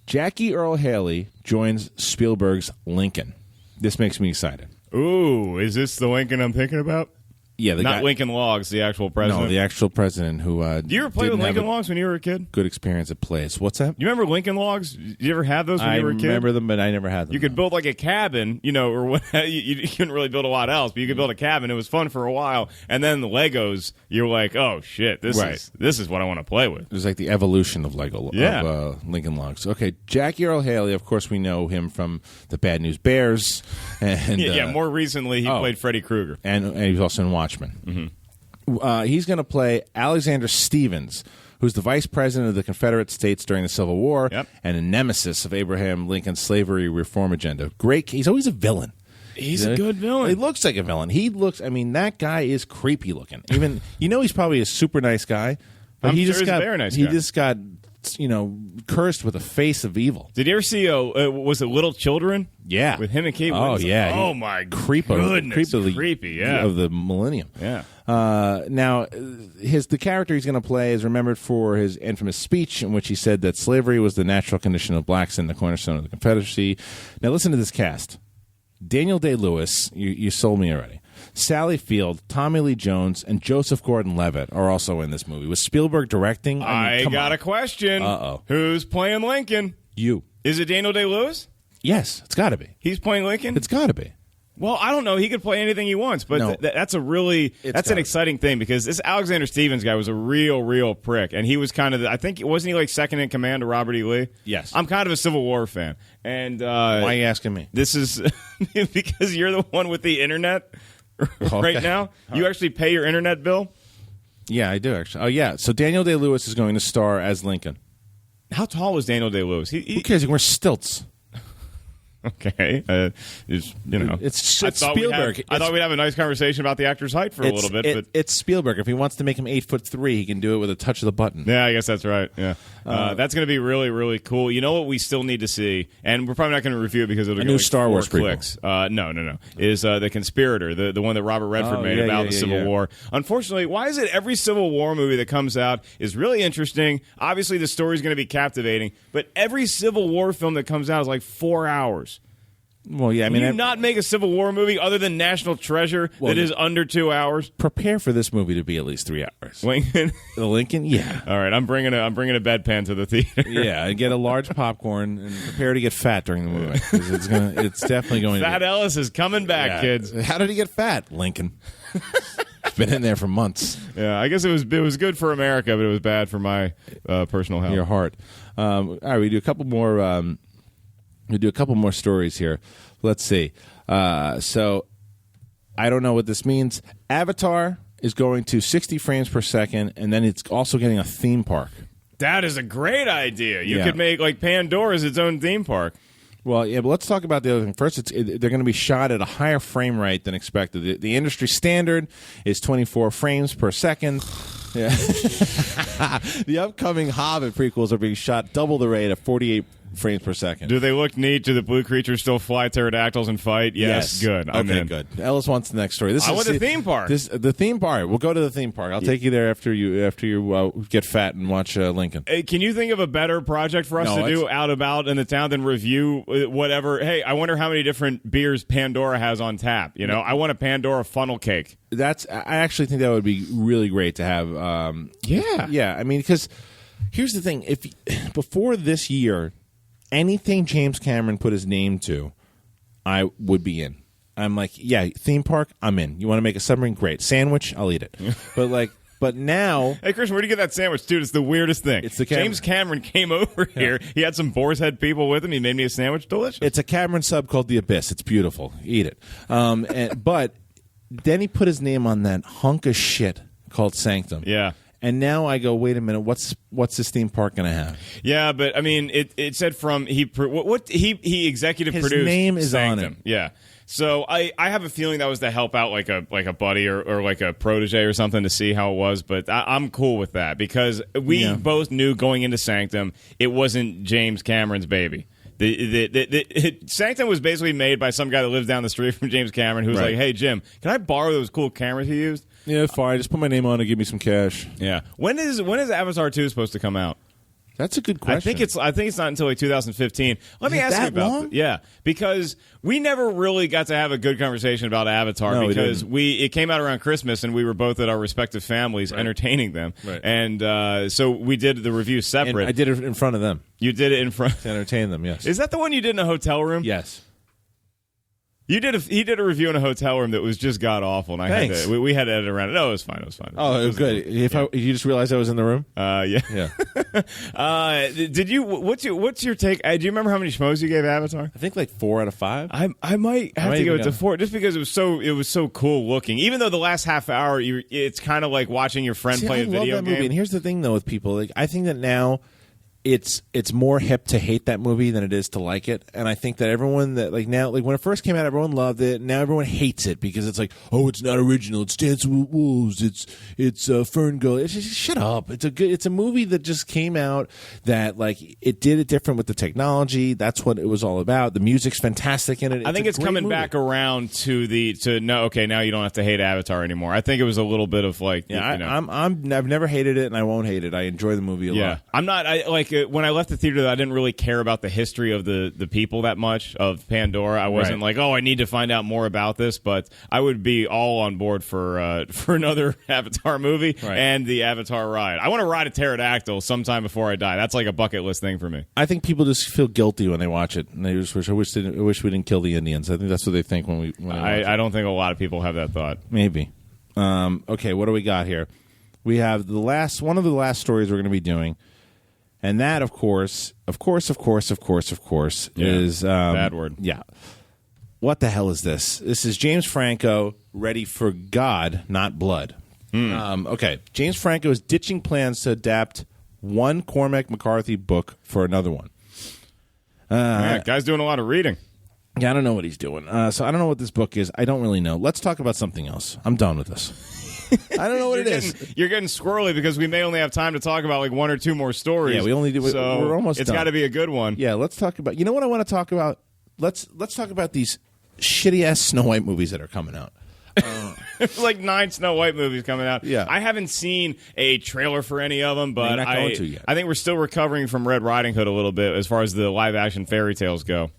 B: Jackie Earle Haley joins Spielberg's Lincoln. This makes me excited.
C: Ooh, is this the Lincoln I'm thinking about?
B: Yeah,
C: Not Lincoln Logs, the actual president.
B: No, the actual president who.
C: Do you ever play with Lincoln Logs when you were a kid?
B: Good experience at plays. What's that?
C: You remember Lincoln Logs? Did you ever have those when you were a kid?
B: I remember them, but I never had them.
C: You could build like a cabin, or what, you couldn't really build a lot else, but you could build a cabin. It was fun for a while, and then the Legos, you're like, oh shit, this is what I want to play with.
B: It was like the evolution of Lego of Lincoln Logs. Okay, Jackie Earle Haley, of course, we know him from the Bad News Bears, and
C: more recently he played Freddy Krueger,
B: and he was also in Watchmen. Mm-hmm. He's going to play Alexander Stevens, who's the vice president of the Confederate States during the Civil War and a nemesis of Abraham Lincoln's slavery reform agenda. Great. He's always a villain.
C: He's a good villain.
B: He looks like a villain. That guy is creepy looking. Even, he's probably a super nice guy. But
C: I'm sure he's a very nice guy.
B: He just got, cursed with a face of evil.
C: Did you ever see, was it Little Children?
B: Yeah.
C: With him and Kate
B: Winslet? Oh, yeah.
C: Oh, my
B: goodness. Creepy,
C: yeah.
B: Of the millennium.
C: Yeah.
B: Now, the character he's going to play is remembered for his infamous speech in which he said that slavery was the natural condition of blacks and the cornerstone of the Confederacy. Now, listen to this cast. Daniel Day-Lewis, you sold me already. Sally Field, Tommy Lee Jones, and Joseph Gordon-Levitt are also in this movie. Was Spielberg directing?
C: I got a question.
B: Uh-oh.
C: Who's playing Lincoln?
B: You.
C: Is it Daniel Day-Lewis?
B: Yes, it's got to be.
C: He's playing Lincoln?
B: It's got to be.
C: Well, I don't know. He could play anything he wants, but that's an exciting thing because this Alexander Stevens guy was a real prick, and he was kind of wasn't he like second in command to Robert E. Lee?
B: Yes.
C: I'm kind of a Civil War fan, and
B: why are you asking me?
C: This is because you're the one with the internet right now. You actually pay your internet bill?
B: Yeah, I do actually. Oh yeah. So Daniel Day-Lewis is going to star as Lincoln.
C: How tall is Daniel Day-Lewis?
B: Who cares? He wears stilts.
C: Okay,
B: it's Spielberg.
C: I thought we'd have a nice conversation about the actor's height for a little bit. But
B: it's Spielberg. If he wants to make him 8'3", he can do it with a touch of the button.
C: Yeah, I guess that's right. Yeah, that's going to be really cool. You know what we still need to see, and we're probably not going to review it because it'll
B: a
C: get
B: new
C: like
B: Star Wars
C: clicks. No. Is The Conspirator, the one that Robert Redford made about the Civil War. Unfortunately, why is it every Civil War movie that comes out is really interesting? Obviously, the story's going to be captivating, but every Civil War film that comes out is like 4 hours.
B: Well, yeah, I mean,
C: can you not make a Civil War movie other than National Treasure that is under 2 hours?
B: Prepare for this movie to be at least 3 hours.
C: Lincoln,
B: the Lincoln, yeah.
C: All right, I'm bringing a bedpan to the theater.
B: Yeah, and get a large popcorn and prepare to get fat during the movie. It's definitely going.
C: Fat Ellis is coming back, kids.
B: How did he get fat? Lincoln. It's been in there for months.
C: Yeah, I guess it was good for America, but it was bad for my personal health.
B: Your heart. All right, we do a couple more. We do a couple more stories here. Let's see. So I don't know what this means. Avatar is going to 60 frames per second, and then it's also getting a theme park.
C: That is a great idea. You could make like Pandora's its own theme park.
B: Well, yeah, but let's talk about the other thing. First, they're going to be shot at a higher frame rate than expected. The industry standard is 24 frames per second. Yeah. The upcoming Hobbit prequels are being shot double the rate at 48 frames per second.
C: Do they look neat? Do the blue creatures still fly pterodactyls and fight? Yes. Good. I'm in.
B: Good. Ellis wants the next story.
C: I want the theme park.
B: The theme park. We'll go to the theme park. I'll take you there after you get fat and watch Lincoln.
C: Hey, can you think of a better project for us to do out about in the town than review whatever? Hey, I wonder how many different beers Pandora has on tap. I want a Pandora funnel cake.
B: I actually think that would be really great to have. Yeah. I mean, because here's the thing: before this year, anything James Cameron put his name to, I would be in. I'm like, yeah, theme park, I'm in. You want to make a submarine? Great. Sandwich, I'll eat it. But now...
C: Hey, Chris, where do you get that sandwich? Dude, it's the weirdest thing.
B: It's the
C: James Cameron came over here. He had some boar's head people with him. He made me a sandwich. Delicious.
B: It's a Cameron sub called The Abyss. It's beautiful. Eat it. But then he put his name on that hunk of shit called Sanctum.
C: Yeah.
B: And now I go, wait a minute, what's this theme park going to have?
C: Yeah, but I mean, it said from he executive
B: his
C: produced.
B: His name is
C: Sanctum.
B: on it.
C: Yeah. So I have a feeling that was to help out like a buddy or like a protege or something to see how it was. But I'm cool with that because we both knew going into Sanctum it wasn't James Cameron's baby. Sanctum was basically made by some guy that lives down the street from James Cameron who's like, hey, Jim, can I borrow those cool cameras he used?
E: Yeah, fine. Just put my name on and give me some cash.
C: Yeah. When is Avatar 2 supposed to come out?
E: That's a good question.
C: I think it's not until like 2015. Let me ask you about
E: long?
C: Yeah, because we never really got to have a good conversation about Avatar because it came out around Christmas and we were both at our respective families entertaining them. Right. And so we did the review separate.
E: And I did it in front of them.
C: You did it in front
E: to entertain them, yes.
C: Is that the one you did in a hotel room?
E: Yes.
C: He did a review in a hotel room that was just god awful, and we had to edit around it. No, it was fine. It was fine.
E: Oh, good. You just realized I was in the room?
C: Yeah. Did you? What's your take? Do you remember how many schmoes you gave Avatar?
E: I think like 4 out of 5.
C: I might have to give it to 4 just because it was so cool looking. Even though the last half hour, it's kind of like watching your friend play a video game.
E: Movie. And here's the thing though with people, like I think that now. It's more hip to hate that movie than it is to like it, and I think that everyone that now when it first came out, everyone loved it. Now everyone hates it because it's like, oh, it's not original. It's Dancing with Wolves. It's Fern Gully. It's just, shut up. It's a movie that just came out that like it did it different with the technology. That's what it was all about. The music's fantastic in it.
C: I think it's coming back around now you don't have to hate Avatar anymore. I think it was a little bit of like
E: I've never hated it and I won't hate it. I enjoy the movie a lot.
C: I'm not when I left the theater, I didn't really care about the history of the people that much of Pandora. I wasn't like, oh, I need to find out more about this, but I would be all on board for another Avatar movie and the Avatar ride. I want to ride a pterodactyl sometime before I die. That's like a bucket list thing for me.
E: I think people just feel guilty when they watch it, and they just wish we didn't kill the Indians. I think that's what they think when
C: I don't think a lot of people have that thought.
E: Maybe. Okay, what do we got here? We have one of the last stories we're going to be doing. And that, of course, is
C: bad word.
E: Yeah. What the hell is this? This is James Franco ready for God, not blood. Okay. James Franco is ditching plans to adapt one Cormac McCarthy book for another one.
C: Guy's doing a lot of reading.
E: Yeah, I don't know what he's doing. So I don't know what this book is. I don't really know. Let's talk about something else. I'm done with this. I don't know what it is.
C: You're getting squirrely because we may only have time to talk about like 1 or 2 more stories.
E: Yeah, we only do.
C: So
E: we're almost.
C: It's got to be a good one.
E: Yeah, let's talk about. You know what I want to talk about? Let's talk about these shitty ass Snow White movies that are coming out.
C: There's like 9 Snow White movies coming out.
E: Yeah,
C: I haven't seen a trailer for any of them, but
E: not going to yet.
C: I think we're still recovering from Red Riding Hood a little bit as far as the live action fairy tales go.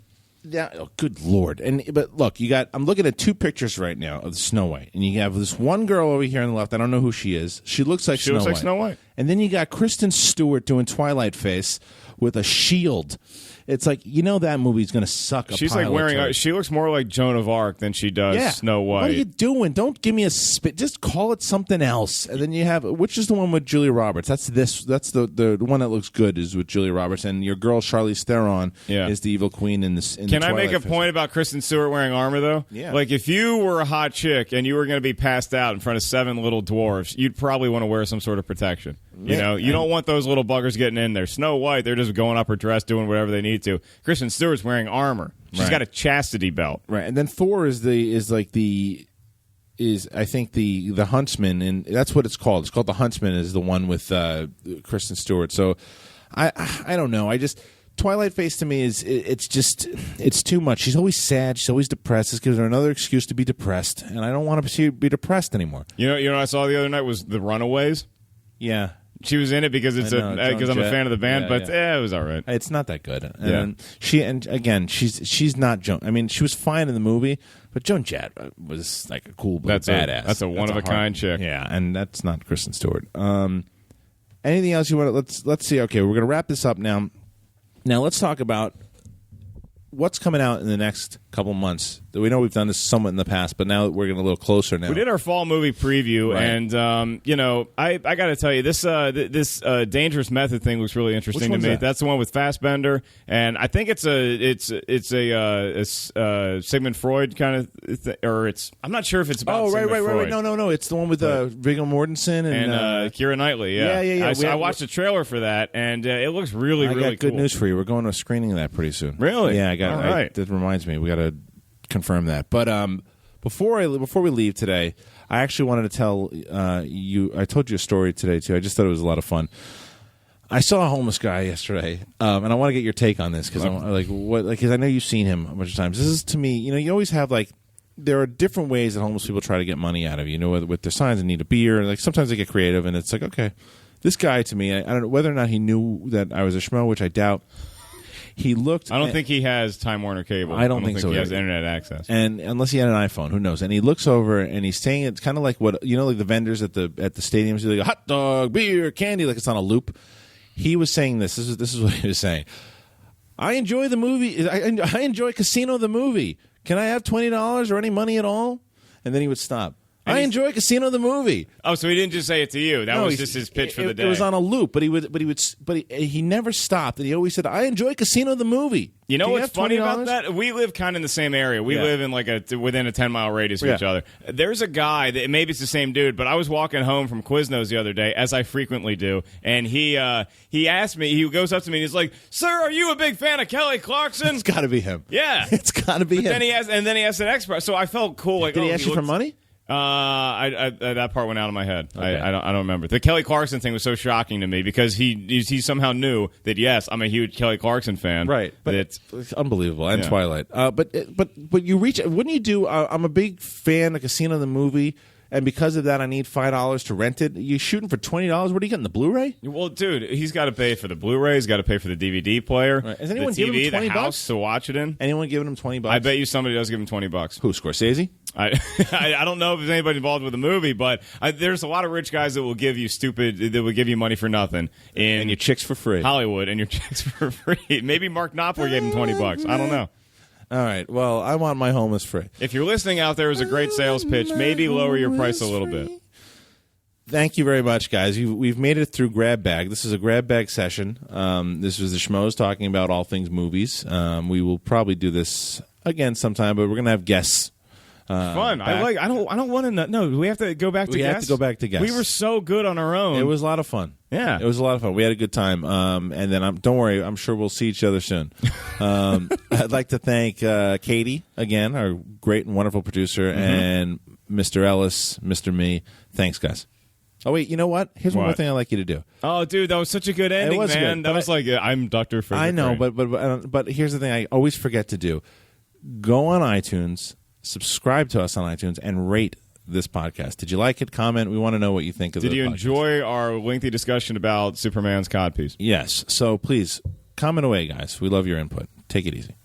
E: Yeah, oh, good Lord. But look, I'm looking at 2 pictures right now of Snow White, and you have this one girl over here on the left. I don't know who she is. She looks like Snow White. And then you got Kristen Stewart doing Twilight face with a shield. It's like, that movie's going to suck.
C: She's like wearing. She looks more like Joan of Arc than she does Snow White.
E: What are you doing? Don't give me a spit. Just call it something else. And then you have, which is the one with Julia Roberts? That's the one that looks good is with Julia Roberts, and your girl Charlize Theron is the evil queen in this.
C: Can I make a point about Kristen Stewart wearing armor though?
E: Yeah.
C: Like if you were a hot chick and you were going to be passed out in front of 7 little dwarves, you'd probably want to wear some sort of protection. You don't want those little buggers getting in there. Snow White, they're just going up her dress, doing whatever they need to. Kristen Stewart's wearing armor. She's got a chastity belt.
E: Right, and then Thor is I think the Huntsman, and that's what it's called. It's called the Huntsman. Is the one with Kristen Stewart. So I don't know. Twilight face to me it's too much. She's always sad. She's always depressed. This gives her another excuse to be depressed, and I don't want to see her be depressed anymore.
C: You know what I saw the other night was The Runaways.
E: Yeah.
C: She was in it because I'm a fan of the band, but it was all right.
E: It's not that good. And she's not Joan. I mean, she was fine in the movie, but Joan Jett was like a cool badass.
C: That's a one of a kind chick.
E: Yeah, and that's not Kristen Stewart. Anything else you want to let's see. Okay, we're going to wrap this up now. Now let's talk about what's coming out in the next couple months. We know we've done this somewhat in the past, but now we're getting a little closer now.
C: We did our fall movie preview, and I got to tell you, this Dangerous Method thing looks really interesting to me. That's the one with Fassbender, and I think it's a Sigmund Freud kind of thing, or it's. I'm not sure if it's about. Sigmund Freud.
E: No, it's the one with Viggo Mortensen and
C: Keira Knightley. Yeah. I watched the trailer for that, and it looks really cool.
E: Good news for you. We're going to a screening of that pretty soon.
C: Really?
E: Yeah,
C: All right.
E: That reminds me, we got to confirm that. But before we leave today, I actually wanted to tell you. I told you a story today too. I just thought it was a lot of fun. I saw a homeless guy yesterday, and I want to get your take on this because I know you've seen him a bunch of times. This is to me, you always have there are different ways that homeless people try to get money out of you. With their signs and need a beer, and sometimes they get creative, and it's okay. This guy, to me, I don't know whether or not he knew that I was a schmo, which I doubt. He looked.
C: I don't think he has Time Warner Cable.
E: I don't think so.
C: He has internet access,
E: and unless he had an iPhone, who knows? And he looks over and he's saying it's kind of like what like the vendors at the stadiums do, like hot dog, beer, candy, like it's on a loop. He was saying this. This is what he was saying. I enjoy the movie. I enjoy Casino the movie. Can I have $20 or any money at all? And then he would stop. I enjoy Casino the movie.
C: Oh, so he didn't just say it to you. That was just his pitch for the day.
E: It was on a loop, but he never stopped, and he always said, "I enjoy Casino the movie."
C: You know what's funny about that? We live kind of in the same area. We live in within a 10-mile radius of each other. There's a guy that maybe it's the same dude, but I was walking home from Quiznos the other day, as I frequently do, and he asked me. He goes up to me and he's like, "Sir, are you a big fan of Kelly Clarkson?"
E: It's got to be him.
C: Yeah,
E: it's got to be him.
C: Then he asked an expert. So I felt cool.
E: Did he ask you for money?
C: That part went out of my head. Okay. I don't remember. The Kelly Clarkson thing was so shocking to me because he somehow knew that yes, I'm a huge Kelly Clarkson fan.
E: Right, but it's unbelievable. And Twilight. But you reach. Wouldn't you do? I'm a big fan of Casino the movie. And because of that, I need $5 to rent it. You shooting for $20? What are you getting? The Blu-ray?
C: Well, dude, he's got to pay for the Blu-ray. He's got to pay for the DVD player.
E: Right. Is anyone
C: the TV,
E: giving him $20
C: the house to watch it in?
E: Anyone giving him $20?
C: I bet you somebody does give him $20.
E: Who? Scorsese?
C: I don't know if there's anybody involved with the movie, but there's a lot of rich guys that will give you money for nothing
E: and your chicks for free.
C: Hollywood and your chicks for free. Maybe Mark Knopfler gave him $20. I don't know.
E: All right. Well, I want my homeless free.
C: If you're listening out there, as a great sales pitch. Maybe lower your price a little bit.
E: Thank you very much, guys. We've made it through Grab Bag. This is a Grab Bag session. This was the Schmoes talking about all things movies. We will probably do this again sometime, but we're going to have guests.
C: Fun.
E: Back.
C: I don't want to. No, we have to go back to guests.
E: We have to go back to guests.
C: We were so good on our own.
E: It was a lot of fun.
C: Yeah,
E: it was a lot of fun. We had a good time. And then don't worry, I'm sure we'll see each other soon. I'd like to thank Katie again, our great and wonderful producer, and Mr. Ellis, Mr. Me. Thanks, guys. Oh wait, you know what? Here's one more thing I'd like you to do.
C: Oh, dude, that was such a good ending, man. That was like I'm Dr. Frederick.
E: I know, but here's the thing: I always forget to do. Go on iTunes, subscribe to us on iTunes, and rate this podcast. Did you like it? Comment. We want to know what you think of it.
C: Did you enjoy our lengthy discussion about Superman's codpiece?
E: Yes. So please comment away, guys. We love your input. Take it easy.